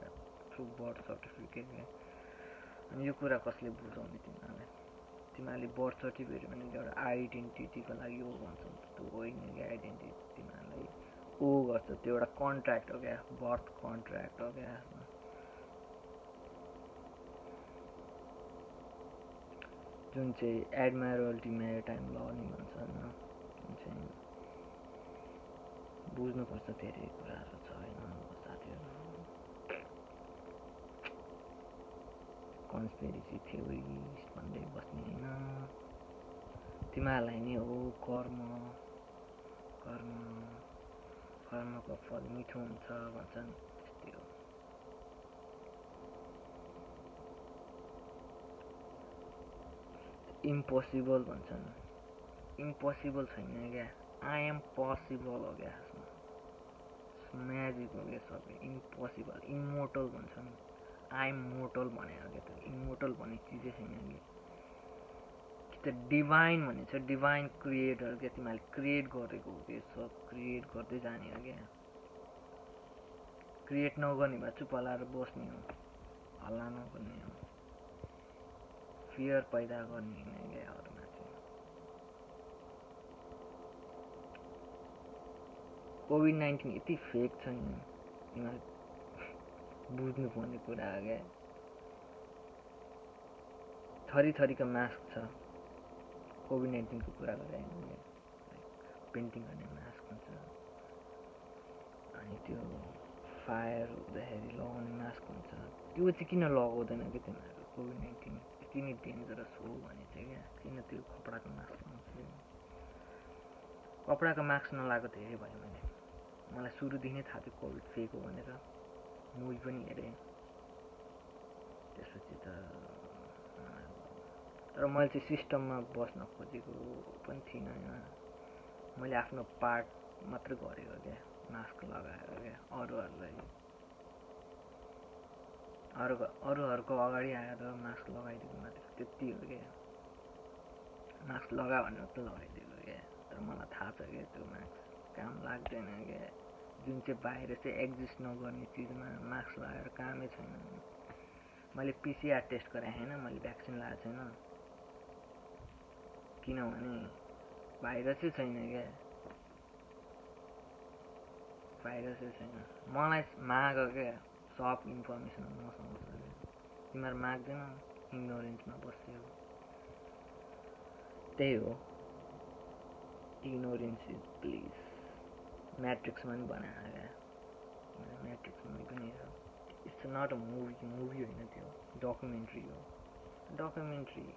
थ्रु बर्थ सर्टिफिकेट क्या। अनि यो कुरा कसले बुझाउने तिमीहरूलाई? तिमीहरूले बर्थ सर्टिफिकेट भनेको एउटा आइडेन्टिटीको लागि हो भन्छ, त्यो होइन क्या। आइडेन्टिटी तिमीहरूलाई गर्छ, त्यो एउटा कन्ट्र्याक्ट हो क्या, बर्थ कन्ट्र्याक्ट हो क्या। जुन चाहिँ एडमाइरल्टी म्यारिटाइम ल नि भन्छ होइन, जुन चाहिँ बुझ्नुपर्छ। धेरै कुराहरू छ होइन साथीहरू। कन्स्पिरेसी थ्योरिज भन्दै बस्ने होइन। तिमीहरूलाई नै हो कर्मको फल मिठो हुन्छ भन्छन्, त्यस्तै हो। इम्पोसिबल भन्छन्, इम्पोसिबल छैन क्या, आई एम पोसिबल हो क्या, म्याजिक हो क्या सबै। इम्पोसिबल इमोर्टल भन्छन्, आई एम मोर्टल भने हो क्या, त्यो इमोर्टल भन्ने चिजै छैन कि त डिभाइन भन्ने छ, डिभाइन क्रिएटर क्या, तिमीहरूले क्रिएट गरेको हो कि सब क्रिएट गर्दै जाने हो क्या। क्रिएट नगर्ने भए चुप हल्लाएर बस्ने हो, हल्ला नगर्ने हो, फियर पैदा गर्ने होइन क्या अरूमा चाहिँ। कोभिड-19 यति फेक छ नि, तिमीहरूले बुझ्नुपर्ने कुरा हो क्या। थरी थरीको मास्क छ, कोभिड-19 को कुरा गरेँ होइन, पेन्टिङ गर्ने मास्क हुन्छ, अनि त्यो फायर हुँदाखेरि लगाउने मास्क हुन्छ, त्यो चाहिँ किन लगाउँदैन कि तिमीहरू? कोभिड-19 यति नै डेन्जरस हो भने चाहिँ क्या, किन त्यो कपडाको मास्क लगाउँछ? कपडाको मास्क नलाएको धेरै भयो मलाई सुरुदेखि नै थाहा थियो कोभिड फेक हो भनेर, मुभी पनि हेरेँ, त्यसपछि त तर मैले चाहिँ सिस्टममा बस्न खोजेको पनि थिइनँ होइन, मैले आफ्नो पार्ट मात्र गरेको क्या, मास्क लगाएर क्या, अरूहरूको अगाडि आएर मास्क लगाइदिएको मात्र, त्यति हो क्या। मास्क लगा भनेर त लगाइदिएको क्या, तर मलाई थाहा छ क्या त्यो मास्क काम लाग्दैन क्या, जुन चाहिँ बाहिर चाहिँ एक्जिस्ट नगर्ने चिजमा मास्क लगाएर कामै छैन। मैले पिसिआर टेस्ट गराएँ होइन, मैले भ्याक्सिन लगाएको छैन किनभने भाइरसै छैन क्या, भाइरसै छैन। मलाई माग क्या सब इन्फर्मेसन मसँग छ क्या, तिमीहरू माग्दैन, इग्नोरेन्समा बस्यो, त्यही हो। Ignorance is please. म्याट्रिक्समा पनि बनाएर क्या, म्याट्रिक्समा पनि हेर, इट्स नट अ मुभी होइन, त्यो डकुमेन्ट्री हो, डकुमेन्ट्री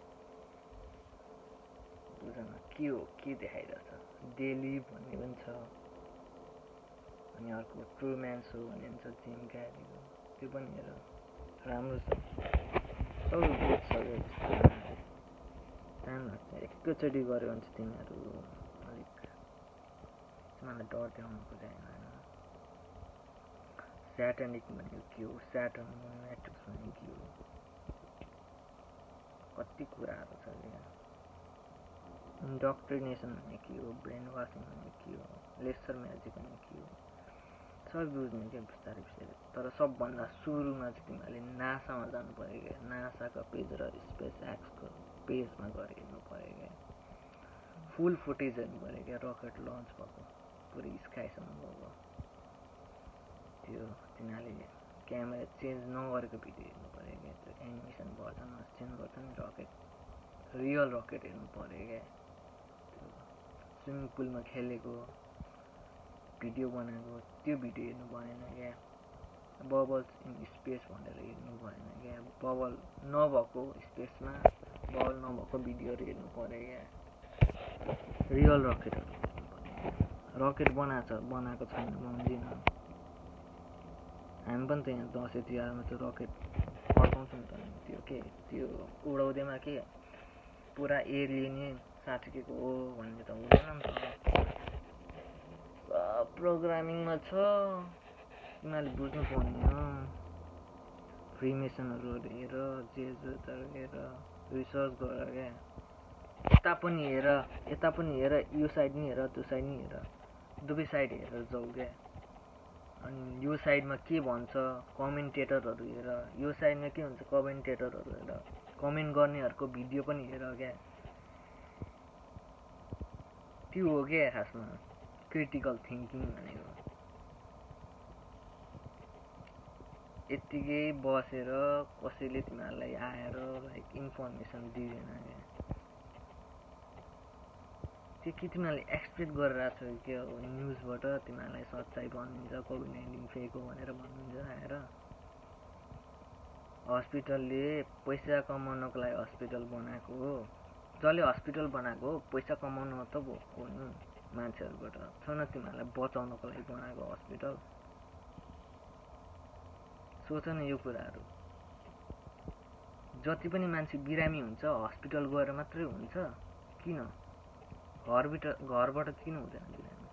बुझन के हो, के देखाइरहेछ। डेली भन्ने पनि छ, अनि अर्को ट्रु म्यान सो भन्ने पनि छ, जिम क्यारीको, त्यो पनि हेर, राम्रो छ, सबै बुझ्छ क्या, टाइम लाग्छ। एकैचोटि गऱ्यो भने चाहिँ तिमीहरू अलिक मलाई डर देखाउनु खोजेन होइन। स्याटनिक भनेको के हो, स्याटर्न म्याट्रिक्स भनेको के हो, कति कुराहरू छ क्या। इन्डक्ट्रिनेसन भनेको के हो, ब्रेन वासिङ भनेको के हो, लेसर म्याजिक भनेको के हो, सबै बुझ्ने क्या बिस्तारै बिस्तारै। तर सबभन्दा सुरुमा चाहिँ तिमीहरूले नासामा जानु पऱ्यो क्या, नासाको पेज र स्पेस एक्सको पेजमा गएर हेर्नु पऱ्यो क्या, फुल फुटेज हेर्नु पऱ्यो क्या, रकेट लन्च भएको पुरै स्काईसम्म गएको त्यो, तिनीहरूले क्यामेरा चेन्ज नगरेको भिडियो हेर्नु पऱ्यो क्या, त्यो एनिमेसन भर्जनमा चेन्ज गर्छ नि रकेट, रियल रकेट हेर्नु पऱ्यो क्या, त्यो स्विमिङ पुलमा खेलेको भिडियो बनाएको त्यो भिडियो हेर्नु भएन क्या, बबल्स इन स्पेस भनेर हेर्नु भएन क्या, बबल नभएको स्पेसमा बबल नभएको भिडियोहरू हेर्नु पऱ्यो क्या, रियल रकेटहरू रकेट बनाएको छैन भन्दिन, हामी पनि त यहाँ दसैँ तिहारमा त्यो रकेट पड्काउँछौँ त, त्यो के त्यो उडाउँदैमा के पुरा एलियन साटिएको हो भन्ने त हुँदैन नि त, सब प्रोग्रामिङमा छ, तिमीहरूले बुझ्नु पर्ने हो। फ्रीमेसनहरू हेर, जेजुटहरू हेर, रिसर्च गर क्या, यता पनि हेर, यो साइड नि हेर, त्यो साइड नि हेर, दुवै साइड हेरेर जाऊ क्या। अनि यो साइडमा के भन्छ कमेन्टेटरहरू हेर, यो साइडमा के हुन्छ कमेन्टेटरहरू हेर, कमेन्ट गर्नेहरूको भिडियो पनि हेर क्या, त्यो हो क्या खासमा क्रिटिकल थिङ्किङ भनेको। यत्तिकै बसेर कसैले तिमीहरूलाई आएर लाइक इन्फर्मेसन दिँदैन क्या, त्यो कि तिमीहरूले एक्सपेक्ट गरिरहेको छौ क्या, न्युजबाट तिमीहरूलाई सच्चाइ भनिन्छ कोभिड-19 फेक हो भनेर भन्नुहुन्छ आएर, हस्पिटलले पैसा कमाउनको लागि हस्पिटल बनाएको हो। जसले हस्पिटल बनाएको हो पैसा कमाउनु त भएको नि मान्छेहरूबाट, छैन तिमीहरूलाई बचाउनको लागि बनाएको हस्पिटल। सोच न यो कुराहरू। जति पनि मान्छे बिरामी हुन्छ हस्पिटल गएर मात्रै हुन्छ, किन? घरबाट किन हुँदैन बिरामी?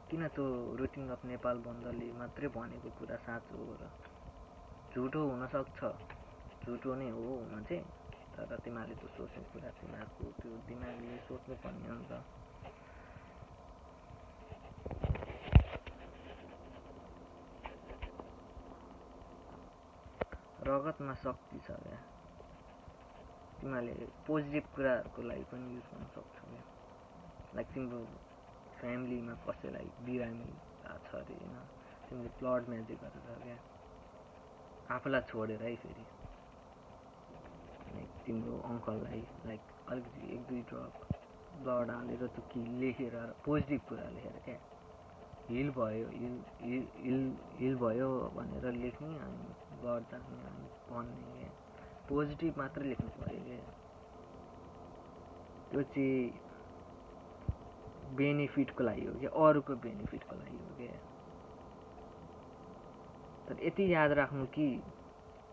किन त्यो रुटिन अफ नेपाल बन्दले मात्रै भनेको कुरा साँचो हो र? झुटो हुनसक्छ, झुटो नै हो हुन चाहिँ, तर तिमीहरूले त्यो सोच्ने कुरा तिमीहरूको त्यो दिमागले सोच्नुपर्ने हो नि त। रगतमा शक्ति छ क्या, तिमीहरूले पोजिटिभ कुराहरूको लागि पनि युज गर्न सक्छौ क्या। लाइक तिम्रो फ्यामिलीमा कसैलाई बिरामी छ अरे होइन, तिमीले ब्लड म्याजिक गरेर क्या, आफूलाई छोडेर है फेरि, लाइक तिम्रो अङ्कललाई लाइक अलिकति 1-2 ड्रप ब्लड हालेर त्यो कि लेखेर पोजिटिभ कुरा लेखेर क्या, हिल भयो भनेर लेख्ने अनि ब्लड जाने अनि भन्ने क्या, पोजिटिभ मात्र लेख्नु पऱ्यो क्या। त्यो चाहिँ बेनिफिटको लागि हो क्या, अरूको बेनिफिटको लागि हो क्या। तर यति याद राख्नु कि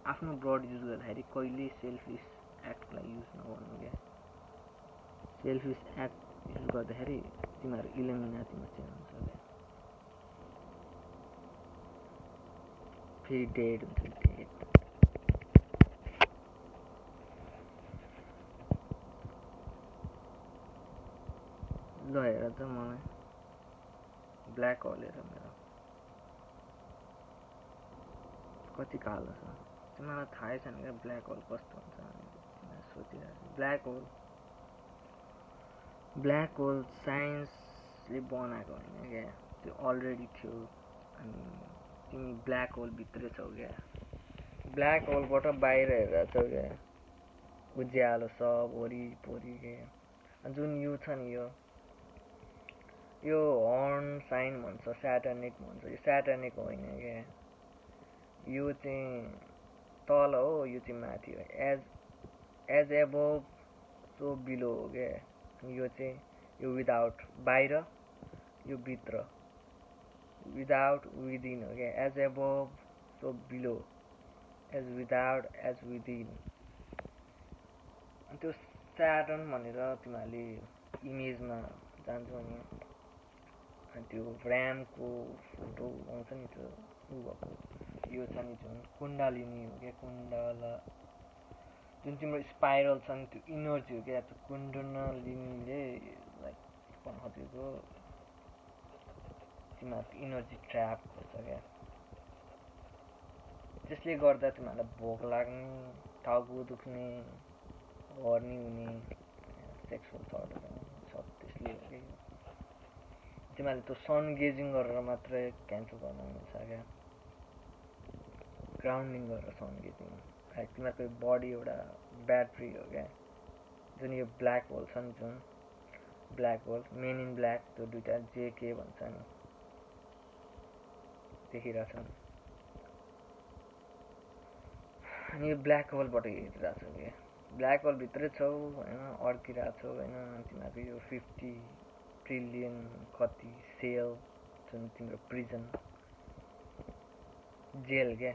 आफ्नो ब्लड युज गर्दाखेरि कहिले सेल्फिस एक्टलाई युज नगर्नु क्या। सेल्फिस एक्ट युज गर्दाखेरि तिमीहरू इल्युमिनाटीमा चाहिँ हुन्छ क्या, फेरि डेड हुन्छ डेड। ल हेर त मलाई ब्ल्याक होल हेर मेरो कति कालो छ, तिमीलाई थाहै छैन क्या ब्ल्याक होल कस्तो हुन्छ अनि तिमीहरू सोचिरहेको। ब्ल्याक होल साइन्सले बनाएको होइन क्या, त्यो अलरेडी थियो अनि तिमी ब्ल्याक होल भित्रै छौ क्या। ब्ल्याक होलबाट बाहिर हेरेर छौ क्या, उज्यालो सब वरिपरि क्या। जुन यो छ नि यो हर्न साइन भन्छ, स्याटर्निक भन्छ, यो स्याटर्निक होइन क्या, यो चाहिँ तल हो, यो चाहिँ माथि हो। एज एबभ सो बिलो हो क्या। यो चाहिँ यो विदाउट बाहिर, यो भित्र, विदाउट विदिन हो क्या। As above so below, as without as within. त्यो स्याटर्न भनेर तिमीहरूले इमेजमा जान्छौ नि, अनि त्यो ऱ्यामको फोटो आउँछ नि, त्यो ऊ भएको यो छ नि जुन कुण्डलिनी हो क्या, जुन तिम्रो स्पाइरल छ नि त्यो इनर्जी हो क्या। त्यो कुण्डलिनीले लाइक भनेको तिमीहरूको इनर्जी ट्र्याप गर्छ क्या, त्यसले गर्दा तिमीहरूलाई भोक लाग्ने, टाउको दुख्ने, हर्नी हुने, सेक्सुअल थटहरू सब त्यसले हो क्या। तिमीहरूले त्यो सन गेजिङ गरेर मात्रै क्यान्सल गर्न मिल्छ क्या, ग्राउन्डिङ गरेर सन गेजिङ। लाइक तिमीहरूको बडी एउटा ब्याट्री हो क्या, जुन यो ब्ल्याक होल छ नि, जुन black hole main in black त्यो दुइटा JK भन्छ नि, देखिरहेछ नि, अनि यो ब्ल्याक होलबाट हेरिरहेको छौ क्या, ब्ल्याक होल भित्रै छौ होइन, अड्किरहेको छौ होइन। तिमीहरूको यो 50 ट्रिलियन कति सेल जुन तिम्रो प्रिजन जेल क्या,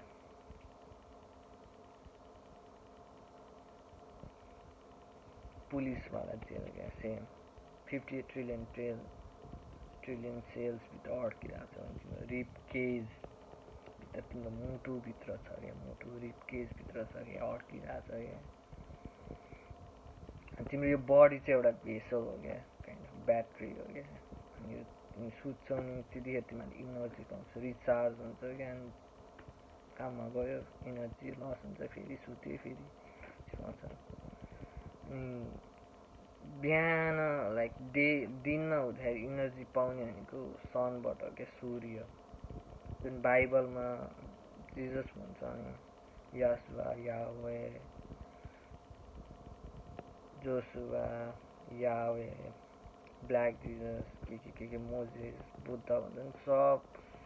पुलिसवाला जेल क्या, सेम 50 ट्रिलियन सेल्सभित्र अड्किरहेको छ भने तिम्रो रिप केज भित्र, तिम्रो मुटुभित्र छ क्या, मुटु रिप केजभित्र छ क्या, अड्किरहेको छ क्या। तिम्रो यो बडी चाहिँ एउटा भेसल हो क्या, काइन्ड अफ ब्याट्री हो क्या। अनि यो तिमी सुत्छौ नि त्यतिखेर तिमीहरूले इनर्जी पाउँछ, रिचार्ज हुन्छ क्या, काममा गयो इनर्जी लस हुन्छ, फेरि सुत्यो फेरि आउँछ। बिहान लाइक दिनमा हुँदाखेरि इनर्जी पाउने भनेको सनबाट हो क्या, सूर्य, जुन बाइबलमा जिजस भन्छ नि, यासुवा, यावे, जोसुवा, यावे, ब्ल्याक जिजस, के मोजेस, बुद्ध भन्छ नि, सब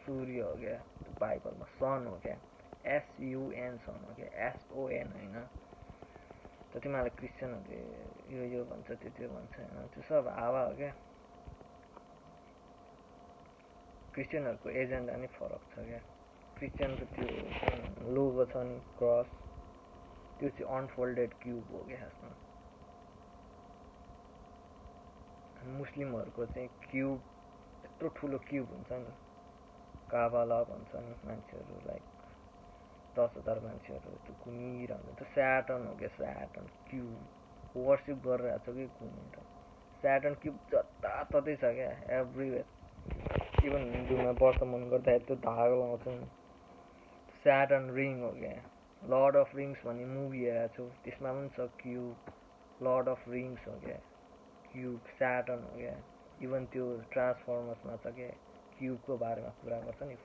सूर्य हो क्या, बाइबलमा सन हो क्या। SUN सन हो क्या, SON होइन। त तिमीहरूलाई क्रिस्चियनहरूले यो भन्छ त्यो भन्छ होइन, त्यो सब हावा हो क्या। क्रिस्चियनहरूको एजेन्डा नै फरक छ क्या। क्रिस्चियनको त्यो लोगो छ नि क्रस, त्यो चाहिँ अनफोल्डेड क्युब हो क्या खासमा। मुस्लिमहरूको चाहिँ क्युब यत्रो ठुलो क्युब हुन्छ नि, काबाला भन्छ नि मान्छेहरू, लाइक 10,000 मान्छेहरू त्यो घुमिरहन्छ, त्यो स्याटर्न हो क्या, स्याटर्न क्युब वर्सिप गरिरहेको छ कि घुमेर। स्याटर्न क्युब जताततै छ क्या, एभ्रिवेयर। इभन हिन्दूमा वर्तमान गर्दाखेरि त्यो धागो लगाउँछ नि, स्याटर्न रिङ हो क्या। लर्ड अफ रिङ्स भन्ने मुभी हेरेको छु, त्यसमा पनि छ क्युब, लर्ड अफ रिङ्स हो क्या, क्युब स्याटर्न हो क्या। इभन त्यो ट्रान्सफर्मर्समा छ क्या, क्युबको बारेमा कुरा गर्छ नि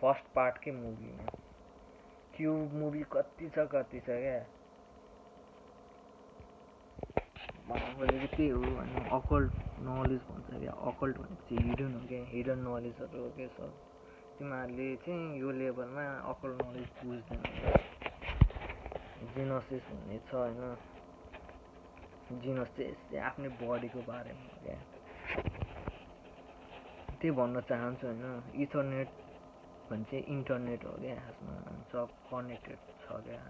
फर्स्ट पार्टकै मुभीमा। क्युब मुभी कति छ क्या। भनेको त्यही हो होइन, अकल्ट नलेज भन्छ क्या। अकल्ट भनेपछि हिडन हो क्या, हिडन नलेजहरू हो क्या सब। तिमीहरूले चाहिँ यो लेभलमा अकल्ट नलेज बुझ्दैन। जिनोसिस भन्ने छ होइन, जिनोस चाहिँ आफ्नै बडीको बारेमा हो क्या। त्यही भन्न चाहन्छु होइन। इथरनेट भने चाहिँ इन्टरनेट हो क्या खासमा, सब कनेक्टेड छ क्या।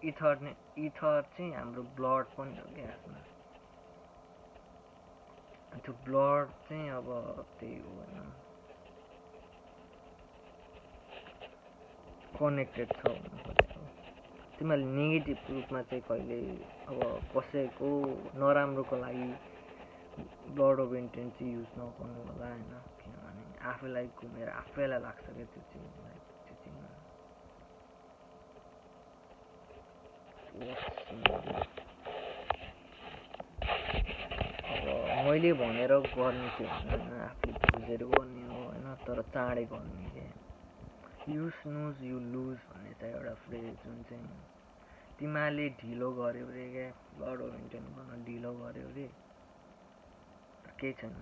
इथर चाहिँ हाम्रो ब्लड पनि हो क्या खासमा। त्यो ब्लड चाहिँ अब त्यही हो होइन, कनेक्टेड छ भन्नु खोजेको। तिमीहरूले नेगेटिभ रूपमा चाहिँ कहिले अब कसैको नराम्रोको लागि ब्लड अफ इन्टेन्ट चाहिँ युज नगर्नु होला होइन, किनभने आफैलाई घुमेर आफैलाई लाग्छ क्या त्यो चाहिँ। अब मैले भनेर गर्ने चाहिँ होइन, आफूले बुझेर गर्ने हो होइन, तर चाँडै गर्ने क्या। यु स्नुज यु लुज भन्ने छ एउटा फ्रेज, जुन चाहिँ तिमीहरूले ढिलो गऱ्यो अरे क्या, ब्लड अफ इन्टेन्ट गर्न ढिलो गऱ्यो अरे, केही छैन।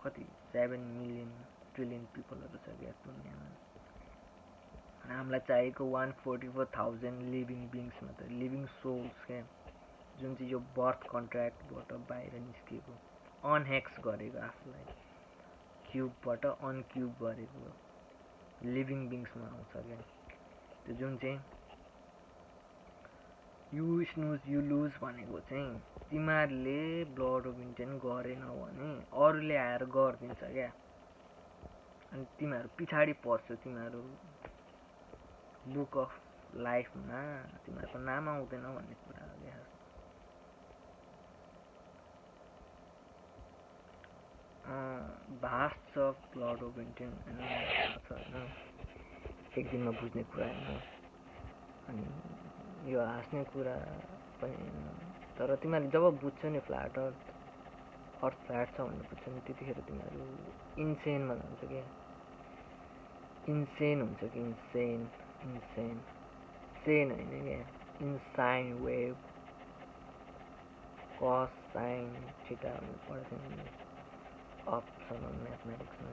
कति 7 मिलियन ट्रिलियन पिपलहरू छ क्या दुनियाँमा। हामीलाई चाहिएको 144,000 लिभिङ बिङ्स मात्रै, लिभिङ सोल्स क्या, जुन चाहिँ यो बर्थ कन्ट्र्याक्टबाट बाहिर निस्किएको, अनहेक्स गरेको, आफूलाई क्युबबाट अनक्युब गरेको लिभिङ बिङ्समा आउँछ क्या। त्यो जुन चाहिँ यु स्नुज यु लुज भनेको चाहिँ तिमीहरूले ब्लड अफ इन्टेन्ट गरेन भने अरूले आएर गरिदिन्छ क्या, अनि तिमीहरू पछाडि पर्छौ। तिमीहरू बुक अफ लाइफमा तिमीहरूको नाम आउँदैन भन्ने कुरा हो क्या। Vast of blood of intent होइन, एक दिनमा बुझ्ने कुरा होइन, अनि यो हाँस्ने कुरा पनि होइन। तर तिमीहरूले जब बुझ्छौ नि फ्ल्याट अर्थ फ्ल्याट छ भन्ने बुझ्छौ नि, त्यतिखेर तिमीहरू इन्सेनमा जान्छ क्या। इन्सेन हुन्छ कि इन्सेन सेन होइन क्या, इन्साइन वेभ कस साइन थिटा भन्ने पढेको थिएँ अप्सनल म्याथमेटिक्समा।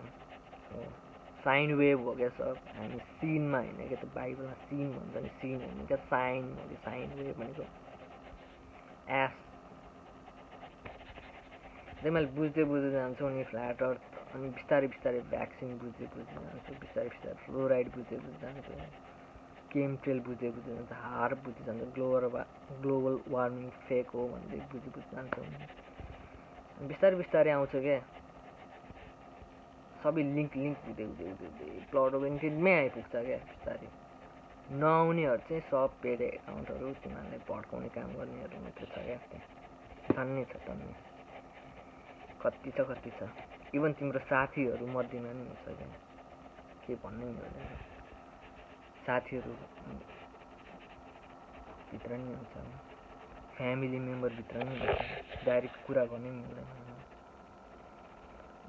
हो साइन वेभ हो क्या सब। हामी सिनमा होइन क्या, त्यो बाइबलमा सिन भन्छ नि, सिन होइन क्या, साइन हो कि साइन वेभ भनेको एस। त्यही मैले बुझ्दै जान्छु नि फ्ल्याट अर्थ, अनि बिस्तारै भ्याक्सिन बुझ्दै जान्छु, बिस्तारै फ्लोराइड बुझ्दै जान्छु, केमट्रेल बुझ्दै जान्छ, हार बुझ्दै जान्छ, ग्लोबल वार्मिङ फेक हो भन्दै बुझ्दै जान्छौँ। बिस्तारै आउँछ क्या, सबै लिङ्क हुँदै ब्लड अफ इन्टेन्टमै आइपुग्छ क्या बिस्तारै। नआउनेहरू चाहिँ सब पेड एकाउन्टहरू, तिमीहरूलाई भड्काउने काम गर्नेहरू मात्रै छ क्या त्यहाँ। टन्नै छ, कति छ। इभन तिम्रो साथीहरू मध्येमा पनि हुन्छ क्या, के भन्नै मिल्दैन। साथीहरू भित्र नि हुन्छ, फ्यामिली मेम्बरभित्र नि हुन्छ, डाइरेक्ट कुरा गर्नै मिल्दैन।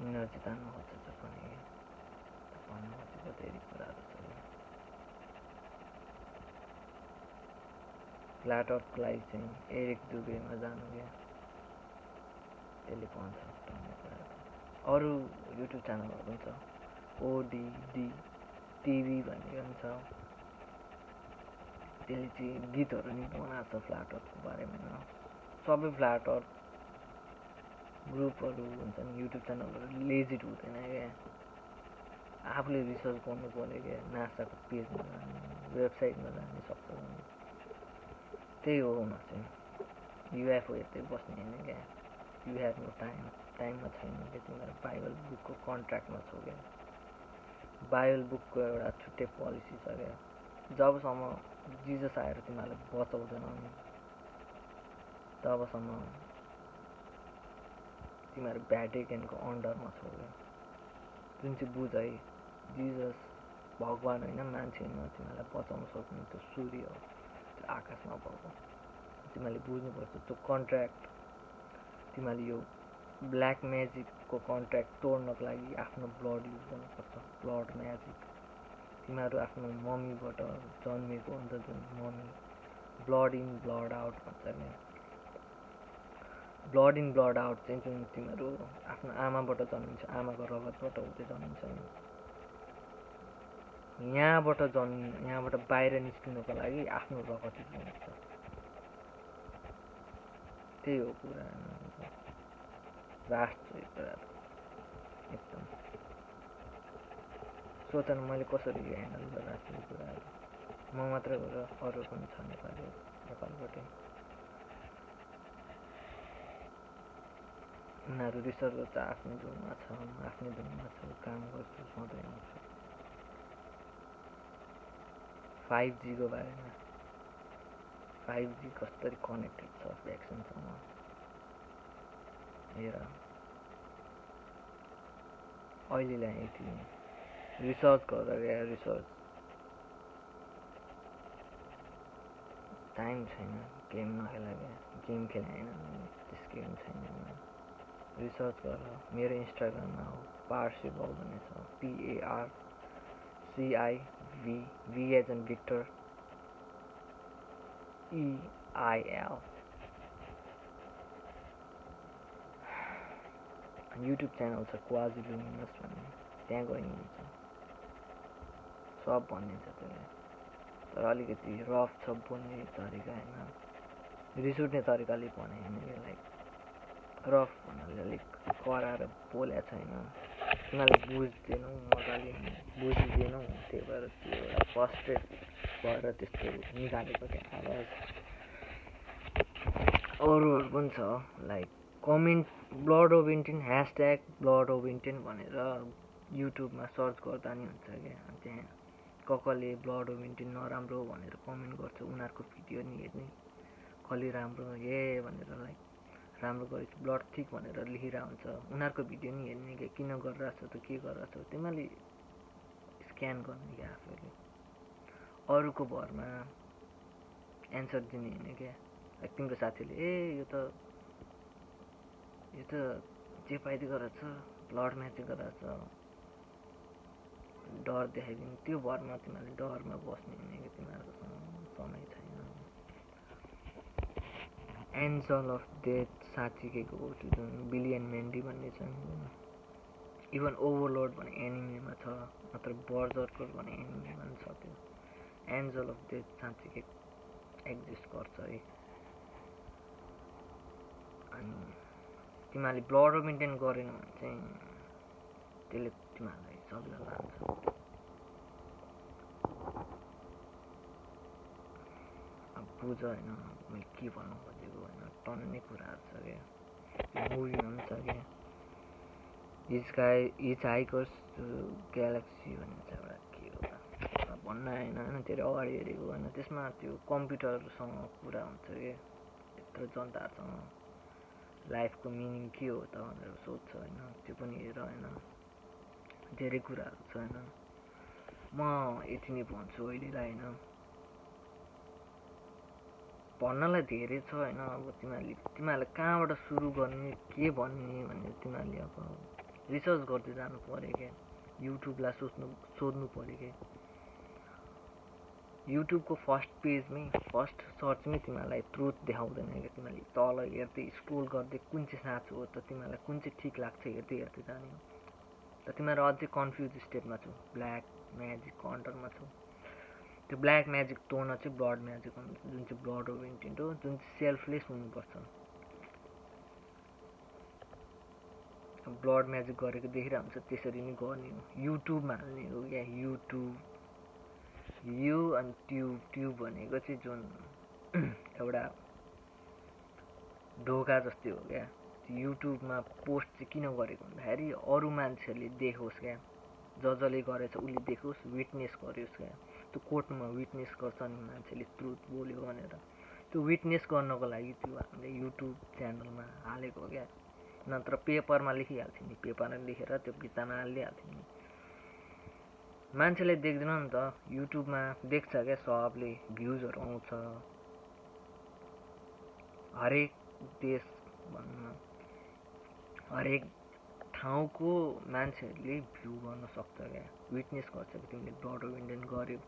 इनर्जी तान्नु खोज्छ पनि भन्नु खोजेको धेरै कुराहरू छ। फ्ल्याट अर्थको लागि चाहिँ एरिक दुबेमा जानु क्या, त्यसले भन्छ भन्ने कुराहरू। अरू युट्युब च्यानलहरू पनि छ, ODD टिभी भन्ने पनि छ, त्यसले चाहिँ गीतहरू नि बनाएको छ फ्ल्याट अर्थको बारेमा होइन। सबै फ्ल्याट अर्थ ग्रुपहरू हुन्छन्, युट्युब च्यानलहरू लेजिट हुँदैन क्या, आफूले रिसर्च गर्नु पऱ्यो क्या, नासाको पेजमा जाने, वेबसाइटमा जाने सक्छ भने। त्यही हो हुन चाहिँ, युएफओ हेर्दै बस्ने होइन क्या, यु हेभ नो टाइममा छैन क्या, तिमीहरू बाइबल बुकको कन्ट्र्याक्टमा छौ क्या। बाइबल बुकको एउटा छुट्टै पोलिसी छ क्या, जबसम्म जिजस आएर तिमीहरूलाई बचाउँदैन नि तबसम्म तिमीहरू भ्याटिकनको अन्डरमा छौ क्या। जुन चाहिँ बुझ है, जिजस भगवान होइन, मान्छे होइन, तिमीहरूलाई बचाउन सक्ने त्यो सूर्य हो, त्यो आकाशमा भएको। तिमीहरूले बुझ्नुपर्छ त्यो कन्ट्र्याक्ट। तिमीहरूले यो ब्ल्याक म्याजिकको कन्ट्र्याक्ट तोड्नको लागि आफ्नो ब्लड युज गर्नुपर्छ, ब्लड म्याजिक। तिमीहरू आफ्नो मम्मीबाट जन्मेको अन्त जुन mummy, blood in blood out भन्छ क्या, ब्लड इन ब्लड आउट चाहिँ जुन तिमीहरू आफ्नो आमाबाट जन्मिन्छ, आमाको रगतबाट हुँदै जन्मिन्छ नि, यहाँबाट बाहिर निस्किनुको लागि आफ्नो रगत युज गर्नुपर्छ। त्यही हो कुरा, राष्ट्र कुरा एकदम सोच न मैले कसरी ह्यान्डल गरिरहेको छु यो कुराहरू। म मात्रै हो र अरू पनि छ नेपालबाटै। उनीहरू रिसर्च गर्छ, आफ्नो धुनमा छ, आफ्नै धुनमा छु, काम गर्छु, सधैँ आउँछु। 5G को बारेमा, 5G कसरी कनेक्टेड छ भ्याक्सिनसँग हेर। अहिले ल्याएँ थिएँ रिसर्च गरेर, रिसर्च टाइम छैन, गेम नखेला क्या, गेम खेलाएन त्यस गेम छैन। रिसर्च गर, मेरो इन्स्टाग्राममा हो, पार्सिबल भन्ने छ, PARCIV, V as in Victor, EIL। YouTube channel छ क्वाजी लुमिनस भन्ने, त्यहाँ गइन्छ, सब भनिन्छ त्यसले। तर अलिकति रफ छ बोल्ने तरिका होइन, रिस उठ्ने तरिकाले भने होइन कि, लाइक रफ भन्नाले अलिक कराएर बोलेको छैन, तिमीहरूले बुझ्दैनौ, मजाले बुझिदिएनौ, त्यही भएर त्यो एउटा फ्रस्ट्रेट भएर त्यस्तो निकालेको क्या आवाज। अरूहरू पनि छ, लाइक कमेन्ट ब्लड ओभेन्टिन, ह्यासट्याग ब्लड ओभेन्टिन भनेर युट्युबमा सर्च गर्दा नि हुन्छ क्या। त्यहाँ कसले ब्लड ओभेन्टिन नराम्रो भनेर कमेन्ट गर्छ, उनीहरूको भिडियो नि हेर्ने, कसले राम्रो भनेर लाइक राम्रो गरेको ब्लड ठिक भनेर लेखिरहेको हुन्छ, उनीहरूको भिडियो नि हेर्ने क्या, किन गरिरहेछ त, के गरिरहेछ, तिमीले स्क्यान गर्ने क्या आफूले, अरूको भरमा एन्सर दिने होइन क्या। लाइक तिम्रो साथीले यो त जे पाइदियो गरेछ, ब्लड म्याचिक गरेछ, डर देखाइदिने, त्यो भरमा तिमीहरूले डरमा बस्ने होइन कि, तिमीहरूकोसँग समय छैन। एन्जल अफ डेथ साँच्चीकैको हो, त्यो जुन बिलियन मेन्डी भन्ने छ नि, इभन ओभरलोड भन्ने एनिमीमा छ, नत्र बर्जर्कर भन्ने एनिमीमा पनि छ। त्यो एन्जल अफ डेथ साँच्चीकै एक्जिस्ट गर्छ है। अनि तिमीहरूले ब्लड मेन्टेन गरेन भने चाहिँ त्यसले तिमीहरूलाई सबैलाई लान्छ। अब बुझ होइन, मैले के भन्नु खोजेको होइन, टन्नै कुराहरू छ क्या, मुभीमा पनि छ क्या, हिज हाइकर्स ग्यालेक्सी भन्ने छ एउटा, के हो भन्न आएन होइन, धेरै अगाडि हेरेको होइन। त्यसमा त्यो कम्प्युटरसँग कुरा हुन्छ क्या, यत्रो जनताहरूसँग लाइफको मिनिङ के हो त भनेर सोध्छ होइन, त्यो पनि हेर होइन, धेरै कुराहरू छ होइन। म यति नै भन्छु अहिलेलाई होइन, भन्नलाई धेरै छ होइन। अब तिमीहरूले कहाँबाट सुरु गर्ने, के भन्ने भनेर तिमीहरूले अब रिसर्च गर्दै जानु पऱ्यो क्या, युट्युबलाई सोध्नु पऱ्यो क्या। युट्युबको फर्स्ट पेजमै, फर्स्ट सर्चमै तिमीहरूलाई ट्रुथ देखाउँदैन क्या, तिमीहरूले तल हेर्दै स्क्रोल गर्दै कुन चाहिँ साँचो हो त, तिमीहरूलाई कुन चाहिँ ठिक लाग्छ हेर्दै जाने हो। त तिमीहरू अझै कन्फ्युज स्टेटमा छौ, ब्ल्याक म्याजिकको अन्डरमा छौ। त्यो ब्ल्याक म्याजिक टोनर चाहिँ ब्लड म्याजिक हुन्छ, जुन चाहिँ ब्लड अफ इन्टेन्ट हो, जुन चाहिँ सेल्फलेस हुनुपर्छ। ब्लड म्याजिक गरेको देखिरहेको हुन्छ, त्यसरी नै गर्ने हो। युट्युबमा हाल्ने हो क्या, युट्युब यु अनि ट्युब भनेको चाहिँ जुन एउटा ढोका जस्तै हो क्या। युट्युबमा पोस्ट चाहिँ किन गरेको भन्दाखेरि अरू मान्छेहरूले देखोस् क्या, जसले गरेछ उसले देखोस्, विटनेस गरोस् क्या। त्यो कोर्टमा विटनेस गर्छ नि मान्छेले ट्रुथ बोल्यो भनेर, त्यो विटनेस गर्नको लागि त्यो हामीले युट्युब च्यानलमा हालेको हो क्या। नत्र पेपरमा लेखिहाल्थ्यो नि, पेपरमा लेखेर त्यो भित्तामा हालिदिइहाल्थ्यो नि, मान्छेले देख्दैन नि त। युट्युबमा देख्छ क्या, सबले भ्युजहरू आउँछ, हरेक देश भन्न हरेक ठाउँको मान्छेहरूले भ्यू गर्न सक्छ क्या, विटनेस गर्छ कि तिमीले ब्लड अफ इन्डियन गर्यो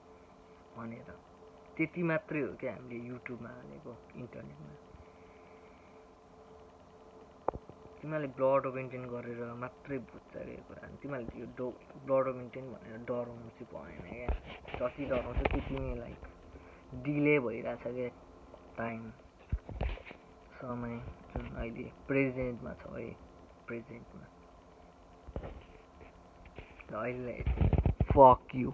भनेर। त्यति मात्रै हो क्या हामीले युट्युबमा हालेको, इन्टरनेटमा। तिमीहरूले ब्लड अफ इन्डियन गरेर मात्रै बुझ्छ क्या कुरा। तिमीहरूले यो ब्लड अफ इन्डियन भनेर डराउनु चाहिँ भएन क्या। जति डराउँछ त्यति नै लाइक डिले भइरहेछ क्या टाइम, समय जुन अहिले प्रेजेन्टमा छ है, प्रेजेन्टमा। अहिले फक यु।